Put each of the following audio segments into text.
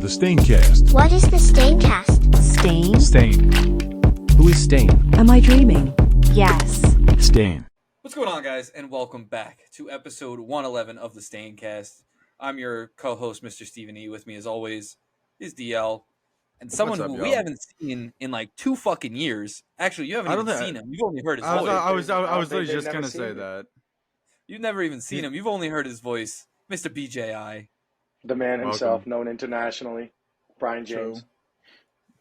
The Staincast. What is the Staincast? Stain? Stain. Who is Stain? Am I dreaming? Yes. Stain. What's going on, guys, and welcome back to episode 111 of the Staincast. I'm your co-host, Mr. Stephen E. With me, as always, is DL, and someone What's up, who we y'all? haven't seen in like 2 fucking years. Actually, you haven't I don't even think seen him. You've only heard his I voice. was literally They've just never gonna seen say it. that. You've never even seen him. You've only heard his voice, Mr. BJI. The man himself, Welcome. known internationally, Brian True. James.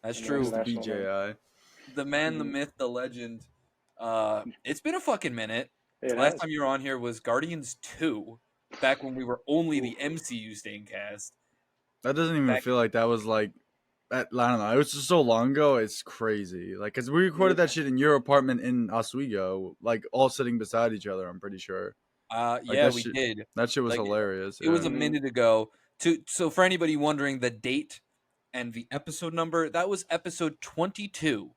That's And true. there's that. National BJI. The man, the myth, the legend. It's been a fucking minute. It Last has. time you were on here was Guardians 2, back when we were only the MCU Staincast. That doesn't even Back- feel like that was like. I don't know. It was just so long ago. It's crazy. Like, cause we recorded that shit in your apartment in Oswego, like all sitting beside each other. I'm pretty sure Yeah, that we shit- did. that shit was Like, hilarious. It was a yeah. minute ago. So for anybody wondering the date and the episode number, that was episode 22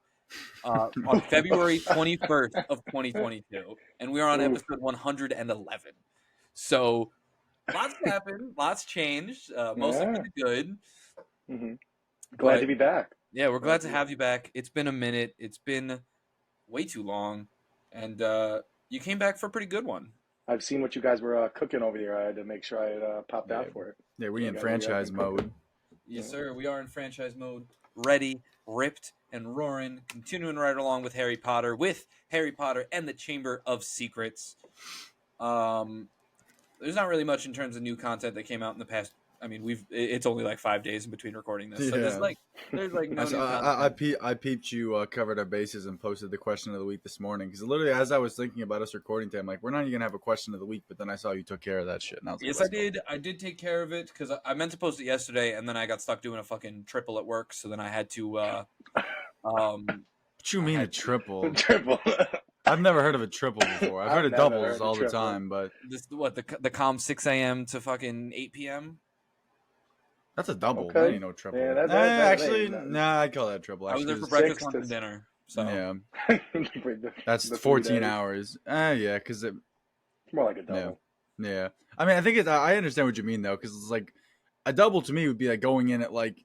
on February 21st of 2022, and we are on Oof. episode 111. So lots happened, lots changed, mostly for Yeah. the good. hmm Glad But, to be back. Yeah, we're glad to have you back. It's been a minute. It's been way too long, and you came back for a pretty good one. I've seen what you guys were cooking over here. I had to make sure I popped out Yeah. for it. Yeah, we You in guys- franchise you guys been mode. Yes, Yeah. sir. We are in franchise mode, ready, ripped, and roaring, continuing right along with Harry Potter and the Chamber of Secrets. There's not really much in terms of new content that came out in the past. I mean, it's only like 5 days in between recording this, so there's Yeah. like no new content. I peeped you covered our bases and posted the question of the week this morning because literally as I was thinking about us recording today, I'm like, we're not even gonna have a question of the week, but then I saw you took care of that shit. And I was like, Yes, I did. I did take care of it because I meant to post it yesterday, and then I got stuck doing a fucking triple at work, so then I had to. What you mean a triple? Triple. I've never heard of a triple before. I've heard of I've never doubles heard of all the triple. time, but the calm 6 a.m. to fucking 8 p.m. that's a double. Okay. That ain't no triple. Yeah, that Actually, ain't- nah, I'd call that triple. I was there Actually, for 'cause- breakfast, 6 lunch, to- and dinner. So yeah, that's The 14 3 days. hours. Yeah, because it. It's more like a double. Yeah, I mean, I think it's. I understand what you mean though, because it's like a double to me would be like going in at like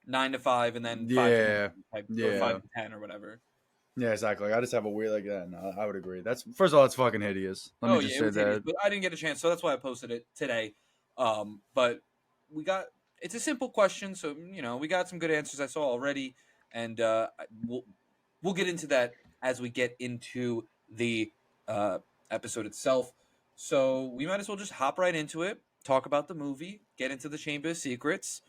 9 to 5, and then 5 Yeah, to 5, yeah. or 5 to 10 or whatever. yeah, exactly. I just have a weird like that. No, I would agree. That's first of all, it's fucking hideous. Let me just it say was hideous, that. but I didn't get a chance, so that's why I posted it today. But it's a simple question, so we got some good answers I saw already, and we'll get into that as we get into the episode itself. So we might as well just hop right into it, talk about the movie, get into the Chamber of Secrets.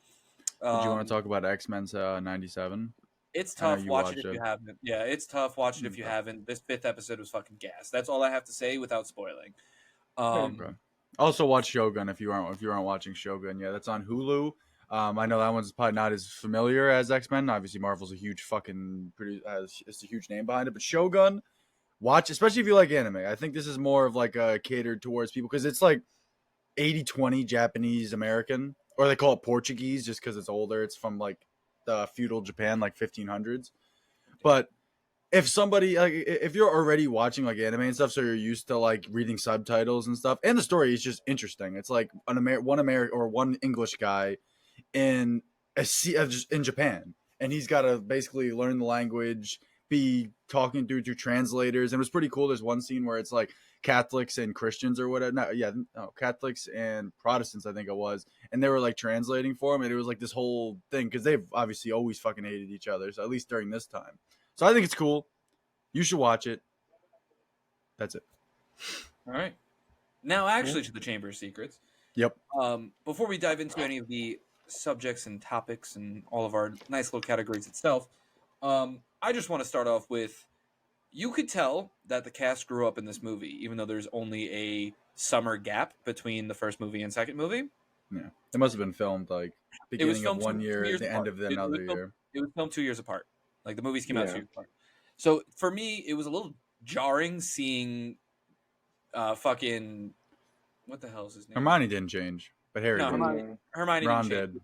Did you want to talk about X-Men's 97? It's I know tough. you Watch watched it if it. you haven't. Yeah, it's tough. Watch it if you Okay. haven't. This 5th episode was fucking gas. That's all I have to say without spoiling. Okay. Also, watch Shogun if you aren't watching Shogun. Yeah, that's on Hulu. I know that one's probably not as familiar as X-Men. Obviously, Marvel's a huge fucking it's a huge name behind it. But Shogun, watch, especially if you like anime. I think this is more of like catered towards people because it's like 80-20 Japanese American, or they call it Portuguese just because it's older. It's from like the feudal Japan, like 1500s. But if somebody like if you're already watching like anime and stuff, so you're used to like reading subtitles and stuff, and the story is just interesting. It's like one English guy in just in Japan, and he's got to basically learn the language, be talking through translators, and it was pretty cool. There's one scene where it's like Catholics and Christians or whatever. Catholics and Protestants, I think it was, and they were like translating for him, and it was like this whole thing because they've obviously always fucking hated each other, so at least during this time. So I think it's cool. You should watch it. That's it. All right. Now, actually, to the Chamber of Secrets. Yep. Before we dive into any of the subjects and topics and all of our nice little categories itself, I just want to start off with, you could tell that the cast grew up in this movie, even though there's only a summer gap between the first movie and second movie. Yeah. It must have been filmed like beginning of filmed 1 2 year, years the end apart. of the It was another filmed- year. It was filmed 2 years apart. Like, the movies came out 2 Yeah. years apart. So, for me, it was a little jarring seeing fucking... What the hell is his name? Hermione didn't change, but Harry No, did. Hermione Ron didn't change. did.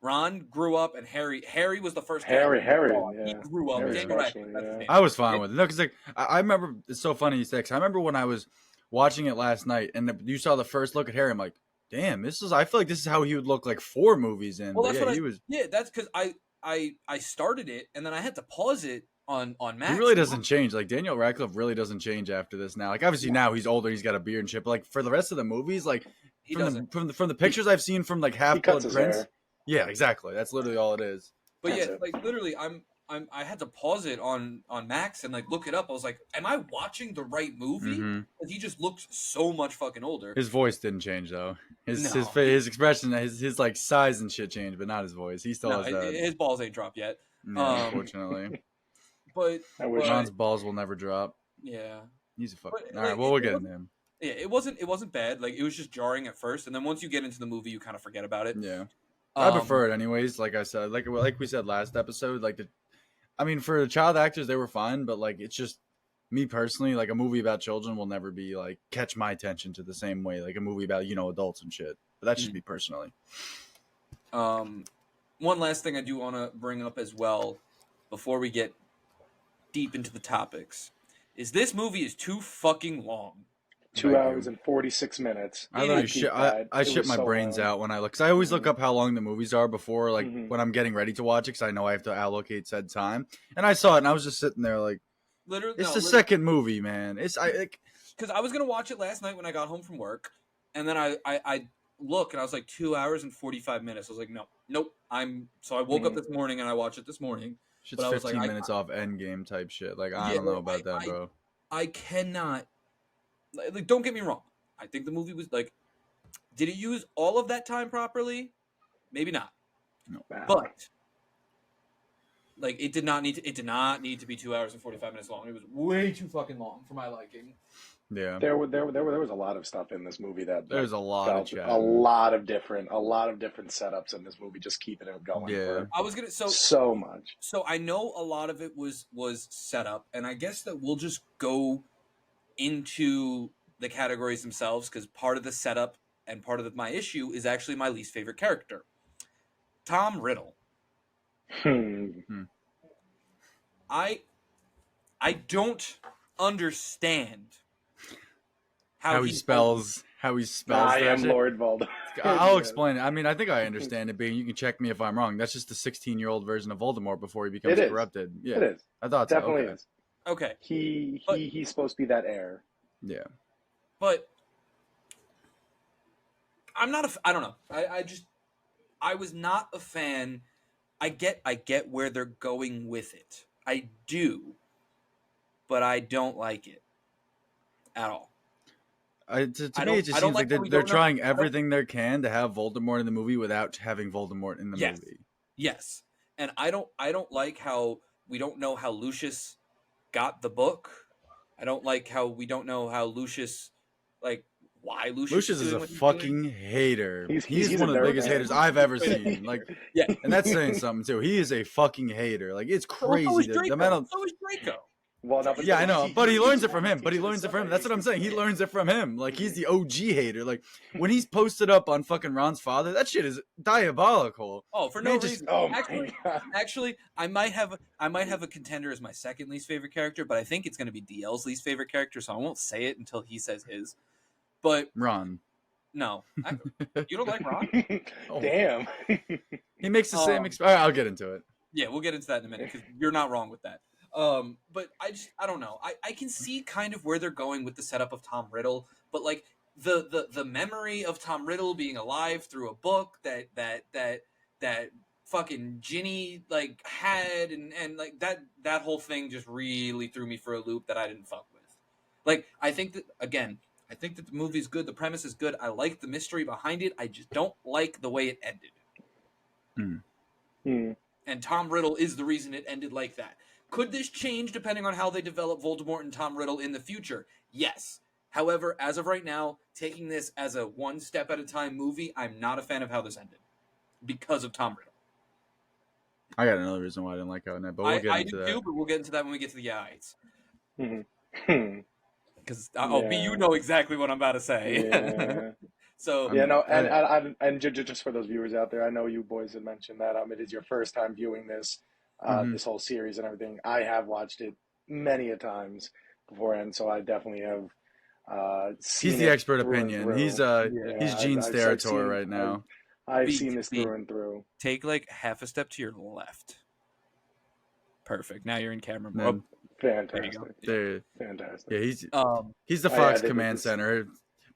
Ron grew up, and Harry was the first Harry, character. yeah. He grew up. Harry Daniel Radcliffe, especially, that's his yeah. name. I was fine with it. No, because like I remember, it's so funny you say, 'cause I remember when I was watching it last night, and you saw the first look at Harry. I'm like, Damn, I feel like this is how he would look like 4 movies in. Well, But that's yeah, what he was. yeah, that's because I started it and then I had to pause it on He Max. really doesn't change. Like Daniel Radcliffe really doesn't change after this now. Like obviously now he's older, he's got a beard and shit. But like for the rest of the movies, like He from doesn't. the pictures I've seen from like He Half cuts Blood his Prince. hair. Yeah, exactly. That's literally all it is. But yeah, That's it. like literally, I had to pause it on Max and like look it up. I was like, am I watching the right movie? hmm Because he just looks so much fucking older. His voice didn't change though. No. His expression, his like size and shit changed, but not his voice. He still No, has that. his balls ain't dropped yet. Yeah, unfortunately, But I wish Ron's balls will never drop. yeah, He's a fucking. But, All right, like, well we'll it get wasn't- into him. yeah, it wasn't bad. Like it was just jarring at first, and then once you get into the movie, you kind of forget about it. Yeah, I Um, prefer it anyways. Like I said, like we said last episode, I mean, for the child actors, they were fine, but like it's just me personally, like a movie about children will never be like catch my attention to the same way like a movie about adults and shit. But that's just me personally. One last thing I do want to bring up as well before we get deep into the topics is this movie is too fucking long. 2 Thank hours you. and 46 minutes. I literally peaked shit. that. I It shit was my so brains long. out when I look. Cause I always look up how long the movies are before, like Mhm. when I'm getting ready to watch it. Cause I know I have to allocate said time. And I saw it, and I was just sitting there like, Literally, it's the second movie, man. because I was gonna watch it last night when I got home from work, and then I look and I was like 2 hours and 45 minutes. I was like, nope. I woke up Mhm. this morning and I watched it this morning. Shit's But I was like, 15 I- minutes off Endgame type shit. Like I Yeah, don't know about that, I- bro. I cannot. Like, don't get me wrong. I think the movie was like, did it use all of that time properly? Maybe not. Wow. But like, it did not need to be 2 hours and 45 minutes long. It was way too fucking long for my liking. Yeah, there was a lot of stuff in this movie that there's a lot of felt chat. a lot of different setups in this movie, just keeping it going Yeah. for I was gonna so much. So I know a lot of it was set up, and I guess that we'll just go into the categories themselves because part of the setup and part of my issue is actually my least favorite character, Tom Riddle. I don't understand How he spells I that am shit. Lord Voldemort. I'll explain it. I mean, I think I understand it being. You can check me if I'm wrong. That's just the 16-year-old version of Voldemort before he becomes It is. corrupted. Yeah, It is. I thought Definitely so. Okay. is. Okay, He's supposed to be that heir. Yeah, but I'm not I don't know. I was not a fan. I get where they're going with it. I do, but I don't like it at all. to I me, it just don't seems like like that we they're don't know- trying everything they can to have Voldemort in the movie without having Voldemort in the Yes. movie. Yes, and I don't like how we don't know how Lucius got the book. I don't like how we don't know how Lucius, like, why Lucius is doing a what he's doing. fucking hater. He's He's a one of the nerd, biggest man. haters I've ever seen. Like, Yeah. and that's saying something too. He is a fucking hater. Like, it's So crazy. is The Draco. amount of So is Draco. Well, no, yeah, I know, but he learns it from him. teaches his That's what I'm saying. He Yeah. learns it from him. Like he's the OG hater. Like when he's posted up on fucking Ron's father, that shit is diabolical. Oh, for no Man, just- reason. Oh my god. Actually, I might have a contender as my second least favorite character, but I think it's going to be DL's least favorite character, so I won't say it until he says his. But Ron, no, you don't like Ron? Oh. Damn. he makes the same. All right, I'll get into it. Yeah, we'll get into that in a minute because you're not wrong with that. But I don't know. I can see kind of where they're going with the setup of Tom Riddle, but like the memory of Tom Riddle being alive through a book that fucking Ginny like had and like that whole thing just really threw me for a loop that I didn't fuck with. Like I think that the movie's good, the premise is good. I like the mystery behind it. I just don't like the way it ended. Hmm. And Tom Riddle is the reason it ended like that. Could this change depending on how they develop Voldemort and Tom Riddle in the future? Yes. However, as of right now, taking this as a one step at a time movie, I'm not a fan of how this ended because of Tom Riddle. I got another reason why I didn't like how it ended, but we'll get I into do that. too, but we'll get into that when we get to the Yites. Hmm. Because Yeah. you know exactly what I'm about to say. Yeah. So Yeah, no, and just for those viewers out there, I know you boys had mentioned that it is your first time viewing this this whole series and everything. I have watched it many a times beforehand, so I definitely have seen the it expert through and opinion. through. He's Yeah. Gene's I've territory seen, right now. I've B, seen this B. through and through. Take like half a step to your left. Perfect. Now you're in camera mode. Man, There you Fantastic. go. Yeah. there, Fantastic. yeah, Um, he's the Oh, Fox yeah, Command this- Center.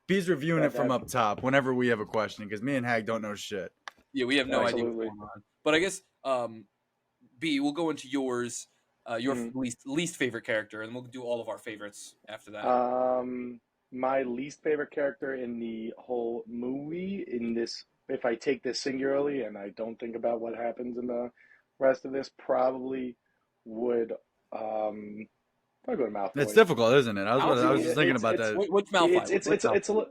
B's reviewing that- it from that- up top whenever we have a question because me and Hag don't know shit. yeah, we have no idea Absolutely. what's going on. But I guess B, we'll go into yours, your Mhm. least favorite character, and we'll do all of our favorites after that. My least favorite character in the whole movie, in this, if I take this singularly and I don't think about what happens in the rest of this, probably would I'll go to Malfoy. It's difficult, isn't it? I was just thinking about that. Which Malfoy? It's Which Malfoy?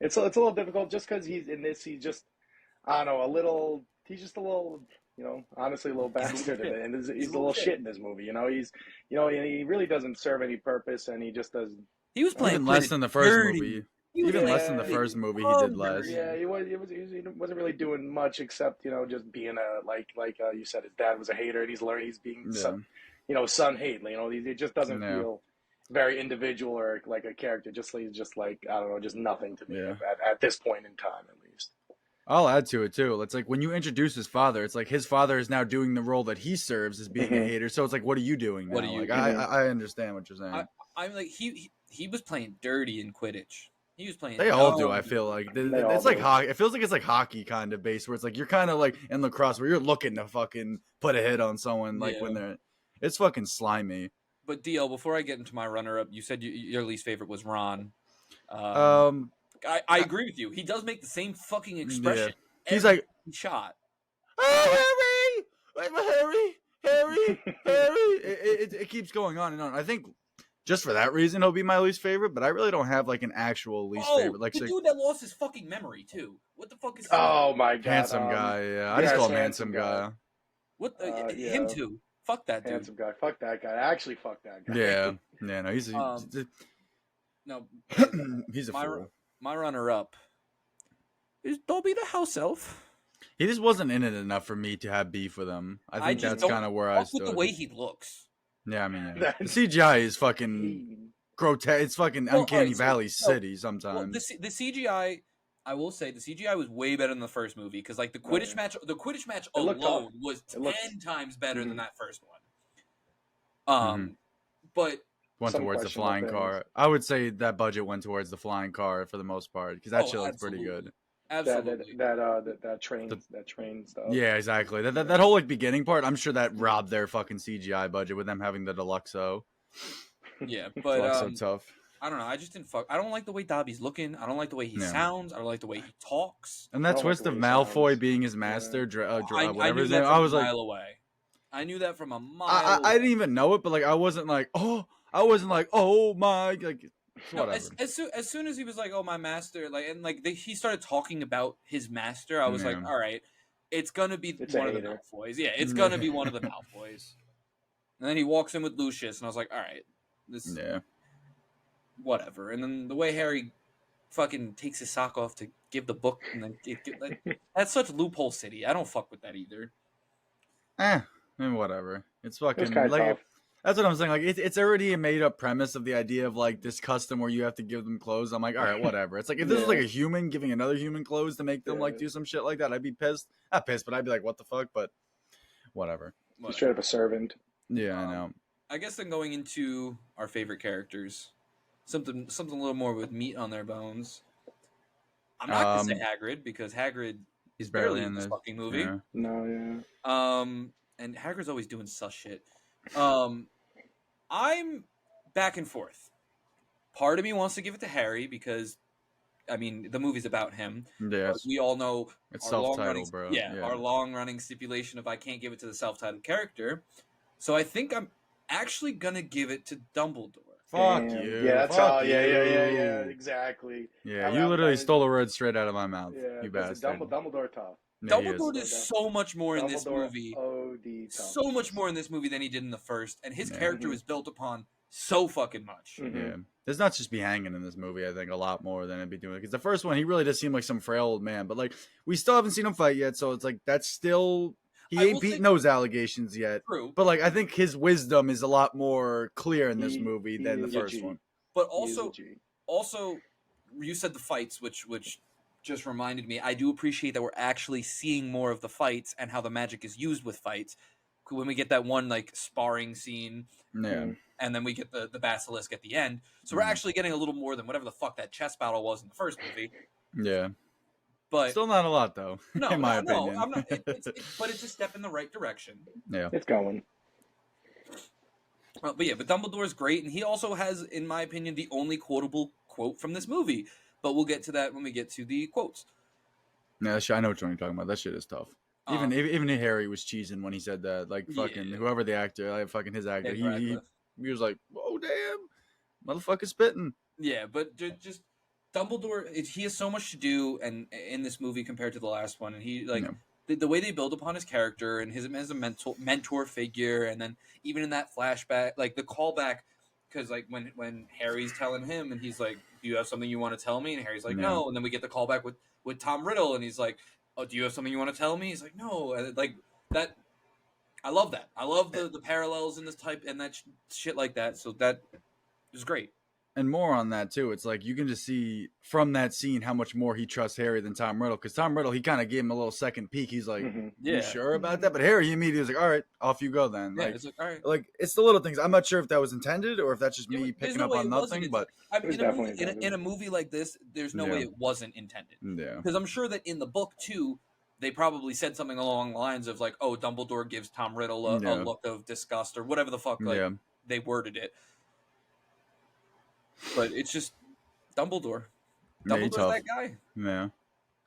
it's a little difficult just because he's in this. He's just I don't know he's just a little honestly a little bastard and he's a little shit in this movie. He's and he really doesn't serve any purpose and he just does. He was playing Even less than the first dirty. movie. He was Even Yeah. less than the first movie, he did less. Yeah, he wasn't really doing much except just being a like you said, his dad was a hater and he's being Yeah. some son hate. It just doesn't Yeah. feel very individual or like a character. He's just like I don't know, just nothing to me Yeah. at this point in time at least. I'll add to it too. It's like when you introduce his father, it's like his father is now doing the role that he serves as being a Mhm. hater. So it's like, what are you doing now? What are you like, doing? I understand what you're saying. I'm like he was playing dirty in Quidditch. He was playing. They all do. dumb. I feel like They all it's like do. hockey. It feels like it's like hockey kind of base where it's like you're kind of like in lacrosse where you're looking to fucking put a hit on someone like when they're. It's fucking slimy. But DL, before I get into my runner-up, you said your least favorite was Ron. I agree with you. He does make the same fucking expression. He's every like, shot. "Oh, Harry, Harry." It keeps going on and on. I think just for that reason he'll be my least favorite, but I really don't have like an actual least favorite. Like the dude that lost his fucking memory too. What the fuck is? Oh my god, handsome guy. Yeah, I just call him handsome guy. What yeah. him too? Fuck that dude. handsome guy. Fuck that guy. Actually, fuck that guy. Yeah, no, he's No, he's a my fool. my runner-up is Dobby the house elf. He just wasn't in it enough for me to have beef with him. I think just that's don't kind of where I fuck stood. with the way he looks. Yeah, I mean, yeah. That- The CGI is fucking grotesque. It's fucking Well, Uncanny alright, so- Valley so- City Well, sometimes. the CGI, I will say, the CGI was way better than the first movie because, like, the Quidditch yeah. match It looked alone tough. was It looked- 10 times better than Mhm. that first one. Mm-hmm. But Went some towards the questionable flying things. car. I would say that budget went towards the flying car for the most part because that Oh, shit looks pretty absolutely. good. absolutely, that train stuff. Yeah, exactly. That whole like beginning part, I'm sure that robbed their fucking CGI budget with them having the Deluxo. yeah. But Deluxo tough. I don't know. I just didn't fuck. I don't like the way Dobby's looking. I don't like the way he Yeah. sounds. I don't like the way he talks. And I that don't like twist the of way he Malfoy sounds. being his master, I whatever knew his that name. from I was a like, mile away. I knew that from a mile. I didn't even know it, but like I wasn't like, oh my, like No, whatever. as soon as he was like, "Oh, my master," like, and like he started talking about his master, I was like, Yeah. "All right, it's gonna be It's a one of the hater. Malfoys." Yeah, it's gonna be one of the Malfoys. And then he walks in with Lucius, and I was like, "All right, this Yeah. whatever." And then the way Harry fucking takes his sock off to give the book, and then that's such loophole city. I don't fuck with that either. I mean, whatever. It's It was fucking kind of like tough. that's what I'm saying. Like it's already a made up premise of the idea of like this custom where you have to give them clothes. I'm like, all right, whatever. It's like if this was Yeah. like a human giving another human clothes to make them like Yeah. do some shit like that, I'd be pissed. Not pissed, but I'd be like, what the fuck? But whatever. He's straight up a servant. Yeah, I know. I guess then going into our favorite characters, something a little more with meat on their bones. I'm not gonna say Hagrid because Hagrid He's is barely in this this fucking movie. Yeah. No, yeah. And Hagrid's always doing sus shit. I'm back and forth. Part of me wants to give it to Harry because, I mean, the movie's about him. Yeah, But we all know it's our self-titled, long-running, bro. Yeah, our long-running stipulation of I can't give it to the self-titled character. So I think I'm actually gonna give it to Dumbledore. Fuck Damn. you. Yeah, that's Fuck all. Yeah, you. exactly. Yeah, I'm you out literally about it. stole a word straight out of my mouth. Yeah, You this is bastard. Dumbledore tough. Yeah, he is. Dumbledore does so much more in this Dumbledore movie. OD tough. So much more in this movie than he did in the first, and his Yeah. character was built upon so fucking much. Mhm. Yeah, there's not just be hanging in this movie. I think a lot more than it'd be doing because the first one he really does seem like some frail old man, but like we still haven't seen him fight yet, so it's like that's still he I ain't will beating say- those allegations yet. True, But like I think his wisdom is a lot more clear in this He- movie he than the is a first G. one. but He is a also G. Also, you said the fights, which just reminded me. I do appreciate that we're actually seeing more of the fights and how the magic is used with fights. When we get that one like sparring scene, Yeah. and then we get the basilisk at the end, so we're actually getting a little more than whatever the fuck that chess battle was in the first movie. Yeah. But Still not a lot though, no, in my no, opinion. I'm not. But it's a step in the right direction. Yeah. It's going. But yeah, but Dumbledore's great, and he also has, in my opinion, the only quotable quote from this movie. But we'll get to that when we get to the quotes. Yeah, I know what you're talking about. That shit is tough. Even Um, even Harry was cheesing when he said that. Like fucking Yeah. whoever the actor, like fucking his actor, Dan he Radcliffe. was like, "Oh damn, motherfucker spitting." Yeah, but just Dumbledore, he has so much to do, and in this movie compared to the last one, and he like Yeah. the way they build upon his character and his as a mentor figure, and then even in that flashback, like the callback, because like when Harry's telling him, and he's like, "Do you have something you want to tell me?" And Harry's like, Yeah. "No," and then we get the callback with Tom Riddle, and he's like, "Oh, do you have something you want to tell me?" He's like, "No," and like that. I love that. I love the parallels in this type and that shit like that. So that is great. And more on that too. It's like you can just see from that scene how much more he trusts Harry than Tom Riddle. Because Tom Riddle, he kind of gave him a little second peek. He's like, Mm-hmm. "You Yeah. sure about that?" But Harry he immediately was like, "All right, off you go then." Yeah, Like, it's like all right. like it's the little things. I'm not sure if that was intended or if that's just me There's picking no up way on it wasn't nothing. intended. But I mean, It was definitely intended. in a movie like this, there's no Yeah. way it wasn't intended. yeah, Because I'm sure that in the book too, they probably said something along the lines of like, "Oh, Dumbledore gives Tom Riddle a Yeah. look of disgust" or whatever the fuck like yeah, they worded it. But it's just Dumbledore. yeah, he Dumbledore's tough. that guy. Yeah.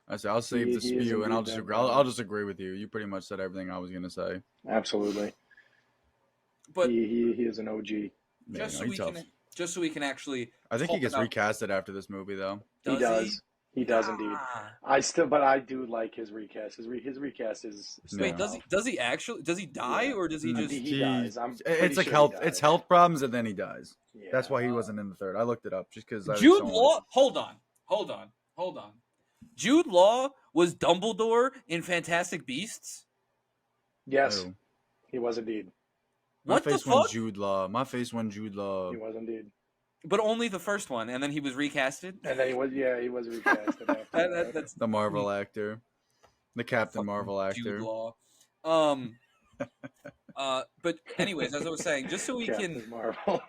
I say I'll save the He is spew and I'll indeed just that agree. guy. I'll just agree with you. You pretty much said everything I was gonna say. Absolutely. But He is an OG. Yeah, just no, so he we tough. can just so we can actually I think he talk gets about- recasted after this movie though. He does. He does indeed. Ah. But I do like his recast. His recast is. Wait, Yeah. does he actually does he die Yeah. or does he just He dies. I'm It's pretty like sure health. he It's dies. health problems, and then he dies. Yeah. That's why he wasn't in the third. I looked it up just because. Jude Law? Hold on. Jude Law was Dumbledore in Fantastic Beasts? Yes, he was indeed. My What the face went fuck? Jude Law. My face went Jude Law. He was indeed. But only the first one, and then he was recasted? And then he was recast. That's The Marvel actor, the Captain fucking Marvel Jude actor. Law. But anyways, as I was saying, just so we Captain can Marvel.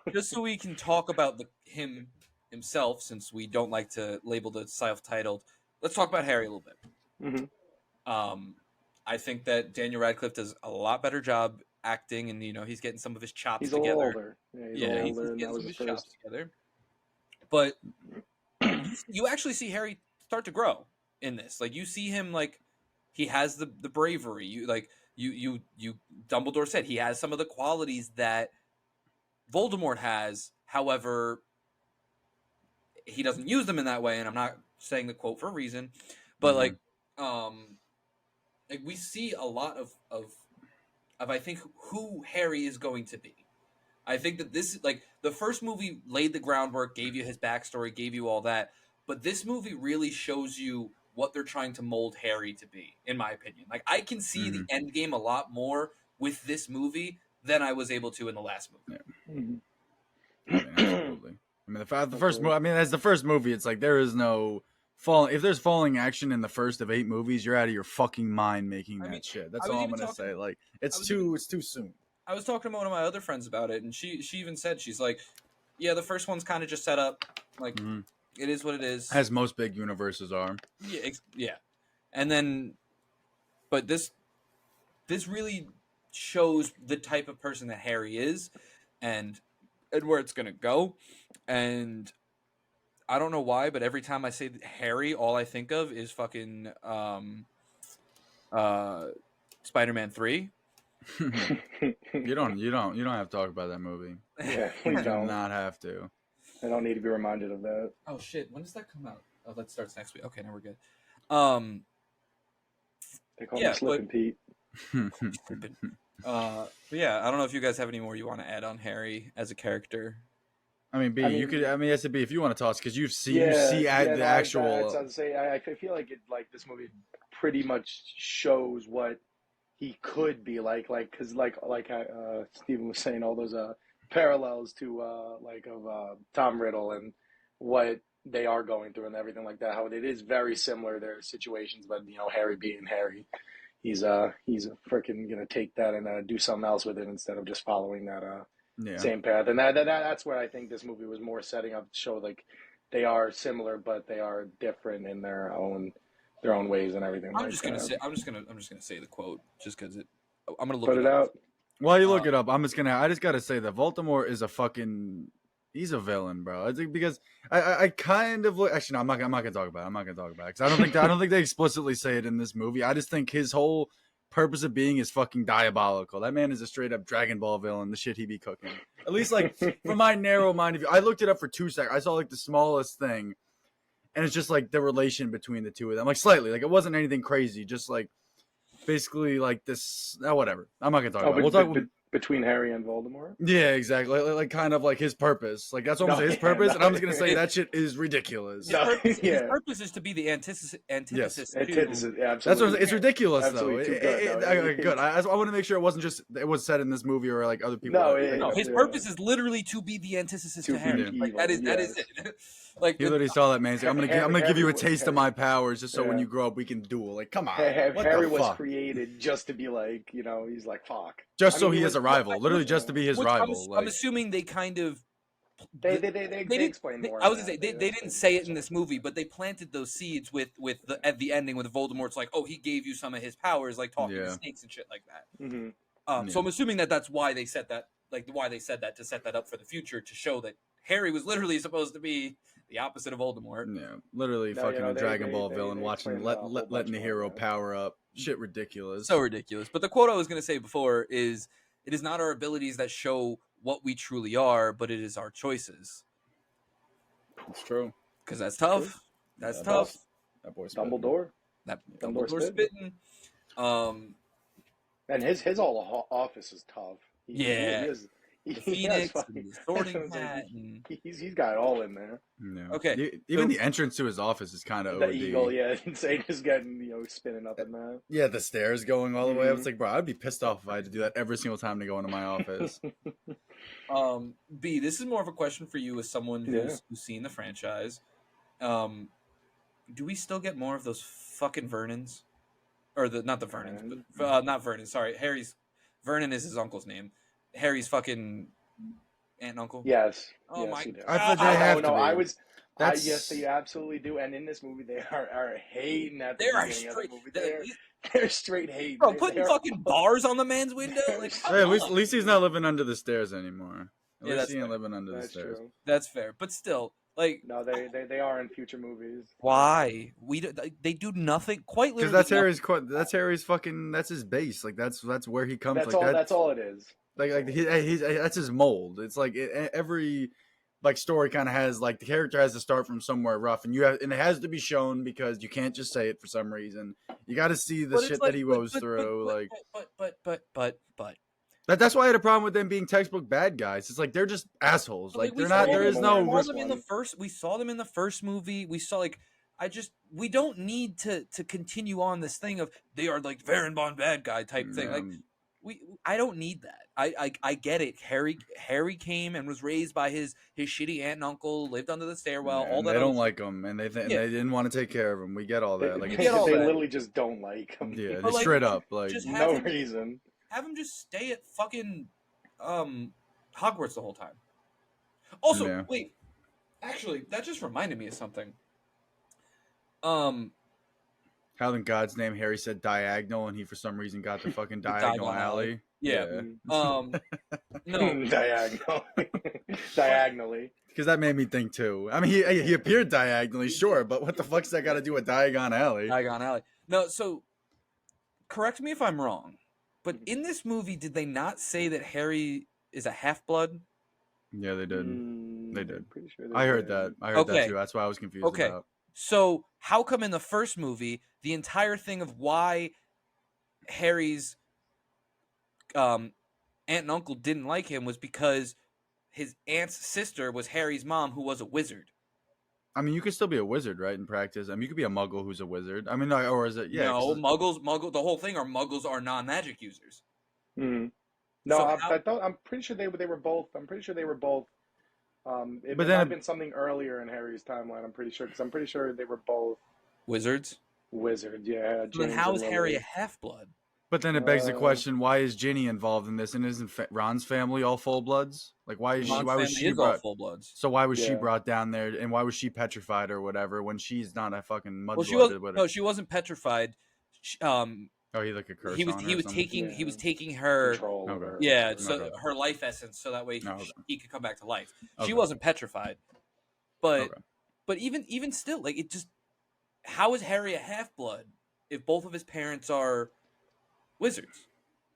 talk about him himself, since we don't like to label the self-titled, let's talk about Harry a little bit. Mhm. I think that Daniel Radcliffe does a lot better job acting, and he's getting some of his chops He's a together. little older. Yeah, he's a little older, and getting that was some his of his chops first. together. But you actually see Harry start to grow in this. Like you see him, like he has the bravery. You Dumbledore said he has some of the qualities that Voldemort has. However, he doesn't use them in that way, and I'm not saying the quote for a reason. But like we see a lot of I think who Harry is going to be. I think that this, like, the first movie laid the groundwork, gave you his backstory, gave you all that, but this movie really shows you what they're trying to mold Harry to be, in my opinion. Like, I can see the end game a lot more with this movie than I was able to in the last movie. Yeah. I mean, absolutely. I mean, the first movie. I mean, as the first movie, it's like there is no fall. If there's falling action in the first of 8 movies, you're out of your fucking mind making that shit. That's all I'm gonna say. Like, it's too soon. I was talking to one of my other friends about it, and she even said, she's like, yeah, the first one's kind of just set up. Like, it is what it is. As most big universes are. Yeah, yeah. And then, but this really shows the type of person that Harry is, and where it's gonna go. And I don't know why, but every time I say Harry, all I think of is fucking Spider-Man 3. You don't have to talk about that movie. Yeah, You we do don't. not have to. I don't need to be reminded of that. Oh shit, when does that come out? Oh, that starts next week. Okay, now we're good. They call Yeah, me Slippin' Pete. But yeah, I don't know if you guys have any more you want to add on Harry as a character. I mean, B, you could. I mean, yes, B, if you want to toss, because you see the actual. I'd say I feel like this movie pretty much shows what he could be like because Stephen was saying, all those parallels to of Tom Riddle and what they are going through and everything like that. How it is very similar their situations, but Harry being Harry, he's freaking gonna take that and do something else with it instead of just following that Yeah. same path. And that's where I think this movie was more setting up to show like they are similar, but they are different in their own ways and everything. I'm like just gonna that. say. I'm just gonna say the quote just because it. I'm gonna look Put it it up. out. While you look it up, I just gotta say that Voldemort is he's a villain, bro. I think because I kind of look. Actually, no, I'm not gonna talk about it. I'm not gonna talk about it because I don't think they explicitly say it in this movie. I just think his whole purpose of being is fucking diabolical. That man is a straight up Dragon Ball villain. The shit he be cooking. At least like from my narrow mind of view, I looked it up for 2 seconds. I saw like the smallest thing, and it's just like the relation between the two of them, like slightly. Like it wasn't anything crazy, just like basically like this. Whatever. I'm not gonna talk about it. We'll talk. Between Harry and Voldemort. Yeah, exactly. Like kind of like his purpose. Like that's what I'm saying. His purpose, and I'm just gonna say that shit is ridiculous. His purpose is to be the antithesis. Antithesis. To, Absolutely. That's what it's ridiculous Absolutely though. too good. Good. I want to make sure it wasn't just it was said in this movie or like other people. No, his purpose is literally to be the antithesis to Harry. Like, that is it. Like he literally saw that man. He's like, I'm gonna give you a taste of my powers just so when you grow up we can duel. Like, come on. Harry was created just to be like, he's like, fuck. Just so he has a rival. Literally just to be his rival. I'm assuming they kind of they explain more. I was gonna say they didn't say it in this movie, but they planted those seeds with at the ending with Voldemort's like, oh, he gave you some of his powers, like talking to snakes and shit like that. Mm-hmm. So I'm assuming that's why they said that, like why they said that to set that up for the future to show that Harry was literally supposed to be the opposite of Voldemort. Yeah, literally fucking a Dragon Ball villain watching letting the hero power up. Shit ridiculous. So ridiculous. But the quote I was going to say before is, it is not our abilities that show what we truly are, but it is our choices. It's true. Because that's tough. That's tough. That boy's spitting. Dumbledore. That Dumbledore's spitting. And his whole office is tough. The Phoenix, and the sorting hat. He's got it all in there. Yeah. Okay. Even the entrance to his office is kind of the OD. eagle, insane, just getting spinning up in that. Yeah, the stairs going all the way up. It's like, bro, I'd be pissed off if I had to do that every single time to go into my office. B, this is more of a question for you as someone who's seen the franchise. Do we still get more of those fucking Vernons? Or not the Vernons, but not Vernon. Sorry, Vernon is his uncle's name. Harry's fucking aunt and uncle. Yes. Oh yes, my god! I thought they have to be. Yes, they absolutely do. And in this movie, they are hating at the They're beginning straight. of the movie. They're straight hating. Bro, putting fucking bars on the man's window. Like, Hey, at least he's not living under the stairs anymore. At Yeah, least he that's ain't living under the That's stairs. true. that's fair, but still, like, No, they are in future movies. why they do nothing quite Because literally. that's Harry's fucking that's his base. Like that's where he comes. That's all it is. Like he's that's his mold. It's like every like story kind of has like the character has to start from somewhere rough, and it has to be shown because you can't just say it for some reason. You got to see the shit that he goes through. But that's why I had a problem with them being textbook bad guys. It's like they're just assholes. Like they're not. There is no. We saw them in the first. We saw them in the first movie. We saw like. We don't need to continue on this thing of they are like Varenbon bad guy type thing. Like I don't need that. I get it. Harry came and was raised by his shitty aunt and uncle, lived under the stairwell. All that. They don't like him, and they didn't want to take care of him. We get all that. Like they literally just don't like him. Yeah, they straight up like no reason. Have him just stay at fucking Hogwarts the whole time. Also, wait. Actually, that just reminded me of something. How in God's name Harry said diagonal and he for some reason got the fucking diagonal alley. Yeah. No. Diagonally. Because that made me think too. I mean, he appeared diagonally, sure, but what the fuck's that got to do with Diagon Alley? Diagon Alley. No, so correct me if I'm wrong, but in this movie, did they not say that Harry is a half-blood? Yeah, they did. They did. Pretty sure I heard that. I heard that too. That's why I was confused about. So how come in the first movie, the entire thing of why Harry's aunt and uncle didn't like him was because his aunt's sister was Harry's mom, who was a wizard. I mean, you could still be a wizard, right? In practice, I mean, you could be a Muggle who's a wizard. I mean, or is it? Yeah. No, Muggles. The whole thing are Muggles are non-magic users. Mm-hmm. No, so I'm pretty sure they were both. I'm pretty sure they were both It But might have then, been something earlier in Harry's timeline. I'm pretty sure because I'm pretty sure they were both Wizards. wizards. Yeah, So then, James how and is Harry a Lily. half blood? it begs the Uh, question: why is Ginny involved in this? And isn't Ron's family all full bloods? Like, why is she? Ron's Why was family she is all brought? full bloods. So why was she yeah. brought down there? And why was she petrified or whatever when she's not a fucking Well, she was mudblood? no, Whatever. she wasn't petrified. She, Oh, he like a curse he was on her he or was something. taking Yeah. he was taking her. Control of Okay. her. Yeah, Whatever. so Okay. her life essence, so that way Oh, okay. he could come back to life. She Okay. wasn't petrified, but Okay. even still, like it just how is Harry a half blood if both of his parents are wizards?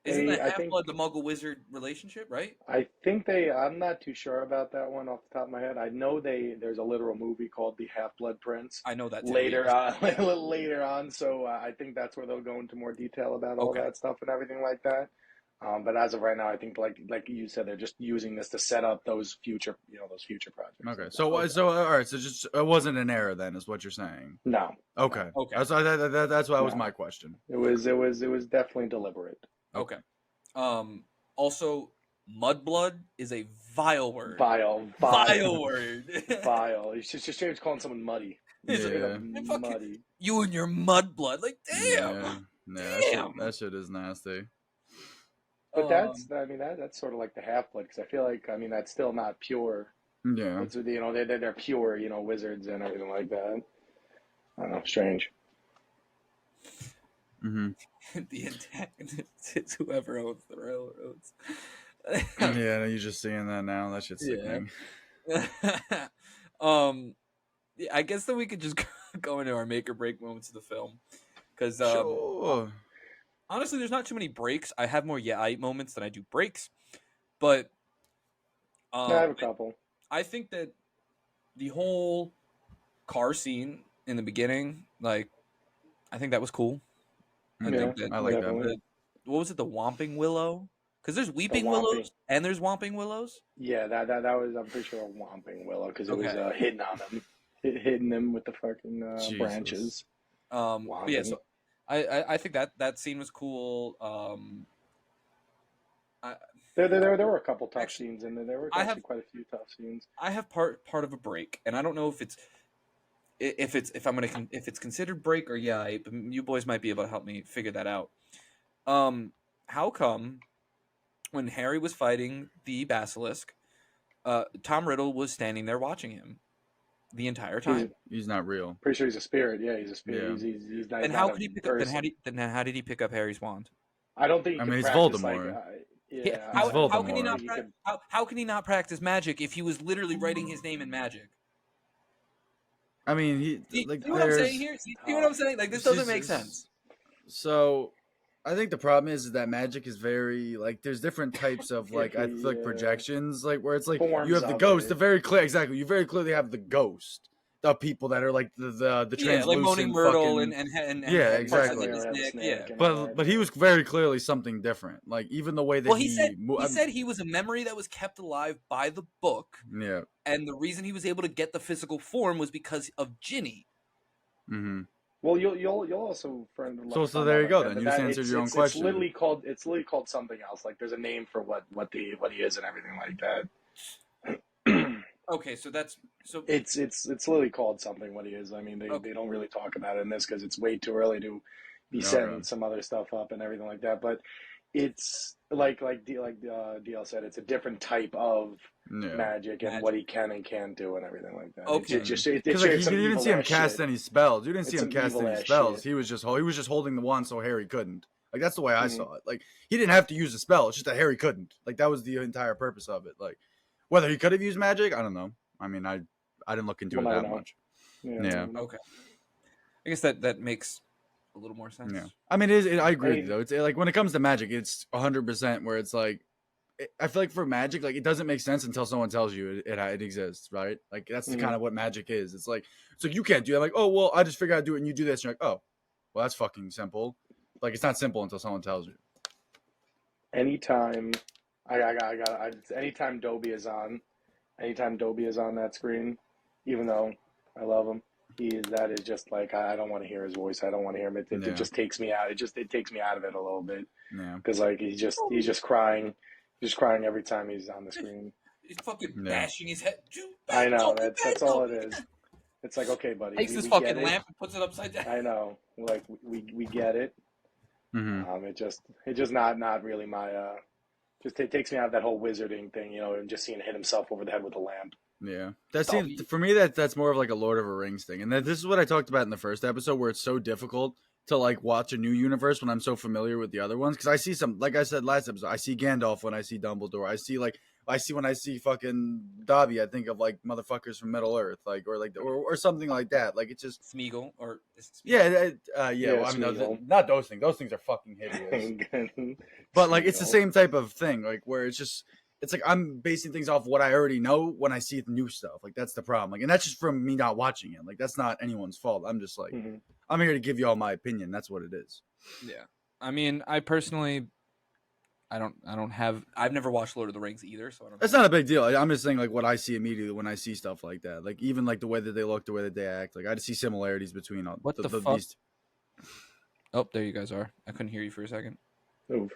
Isn't the I half think blood the Muggle wizard relationship, right? I'm not too sure about that one off the top of my head. I know there's a literal movie called The Half-Blood Prince I know that too. later Yes. on, a little later on. So I think that's where they'll go into more detail about all Okay. that stuff and everything like that. But as of right now, I think like you said, they're just using this to set up those future projects. Okay. Like So that. so all right. So just it wasn't an error then, is what you're saying. No, Okay. Okay. That's that's why was No. my question. it was definitely deliberate. Okay. Also, mudblood is a vile word. Vile Word. vile. It's just straight calling someone muddy. It's Straight Yeah. up fucking- muddy. You and your mudblood, like damn. Yeah. Damn. That shit is nasty. But that's sort of like the half blood because I feel like that's still not pure. Yeah. It's they're pure wizards and everything like that. I don't know, strange. Mm-hmm. The antagonist is whoever owns the railroads. Yeah, you're just seeing that now. That shit's sickening. Yeah, I guess that we could just go into our make or break moments of the film because Sure. honestly, there's not too many breaks. I have more I moments than I do breaks, but I have a couple. I think that the whole car scene in the beginning, like, I think that was cool. I think that I like definitely. what was it, the Whomping Willow? Because there's Weeping Whomping. Willows and there's Whomping Willows. Yeah, that was I'm pretty sure a Whomping Willow because it was Okay. hitting on him, hitting them with the fucking Jesus. branches. But yeah, Whomping. so I think that scene was cool. There were a couple tough Actually, scenes in there. There were I actually have- quite a few tough scenes. I have part of a break, and I don't know if it's considered break or but you boys might be able to help me figure that out. How come when Harry was fighting the basilisk, Tom Riddle was standing there watching him the entire time? He's not real. Pretty sure he's a spirit. Yeah, he's a spirit. Yeah. He's not. And he's how not could a he pick up? person. Then how did he pick up Harry's wand? I don't think. He I could mean, he's practice, Voldemort. Yeah. He's How can he Voldemort. not? He could- How can he not practice magic if he was literally writing his name in magic? I mean, he See, like see what I'm there's saying here? See what I'm saying? Like, this doesn't make sense. So, I think the problem is that magic is very like there's different types of like I feel like Yeah. projections like where it's like Forms you have the of ghost, it. the very clear exactly. You very clearly have the ghost, the people that are like the Yeah, like translucent Moaning Myrtle fucking, and Yeah, and exactly. Nick, yeah. but he was very clearly something different. Like even the way that Well, he said I'm- he was a memory that was kept alive by the book, yeah. and the reason he was able to get the physical form was because of Ginny. Mm-hmm. Well, you'll also find. So there you go, then. You just answered your own question. It's literally called something else. Like there's a name for what he is and everything like that. Okay, so It's literally called something what he is. I mean, Okay. they don't really talk about it in this because it's way too early to be setting right. some other stuff up and everything like that. But it's like DL said, it's a different type of Yeah. magic and what he can and can't do and everything like that. Okay. It's just Because like, you didn't see him cast any spells. You didn't It's see him some cast any evil-ass spells. shit. He was just holding the wand so Harry couldn't. Like that's the way I Mhm. saw it. Like he didn't have to use a spell. It's just that Harry couldn't. Like that was the entire purpose of it. Like whether he could have used magic, I don't know. I mean, I didn't look into We'll it never that know. much. Yeah. okay. I guess that makes a little more sense. Yeah. I mean, I agree with mean- you though. It's like when it comes to magic, it's 100% where it's like. I feel like for magic, like it doesn't make sense until someone tells you it exists, right? Like that's the Mhm. kind of what magic is. It's like you can't do it. Like, oh well, I just figured I'd do it, and you do this. And you're like, oh, well, that's fucking simple. Like it's not simple until someone tells you. Anytime anytime Dobie is on that screen, even though I love him, that is just like I don't want to hear his voice. I don't want to hear him. Yeah. It just takes me out. It takes me out of it a little bit Yeah. because like he's just crying. He's just crying every time he's on the screen. He's fucking Yeah. bashing his head. I know, Bando, that's all it Bando. is. It's like, okay, buddy, Takes his we fucking get it. lamp and puts it upside down. I know, like we get it. Mm-hmm. It just not really my just it takes me out of that whole wizarding thing, and just seeing him hit himself over the head with a lamp. Yeah, that seems for me that's more of like a Lord of the Rings thing, and this is what I talked about in the first episode, where it's so difficult to like watch a new universe when I'm so familiar with the other ones, because I see some, like I said last episode, I see Gandalf when I see Dumbledore, when I see fucking Dobby, I think of like motherfuckers from Middle Earth, like or something like that, like it's just Smeagol or is it Smeagol? yeah. Yeah, Well, I mean, Smeagol. not those things. Those things are fucking hideous. But like it's the Smeagol. same type of thing, like where it's like I'm basing things off what I already know when I see the new stuff. Like that's the problem. Like, and that's just from me not watching it. Like that's not anyone's fault. I'm just like Mhm. I'm here to give you all my opinion. That's what it is. Yeah. I mean, I personally, I've never watched Lord of the Rings either, so I don't. That's not a big deal. I'm just saying like what I see immediately when I see stuff like that. Like even like the way that they look, the way that they act. Like I just see similarities between all What the fuck? these. Oh, there you guys are. I couldn't hear you for a second. Oof.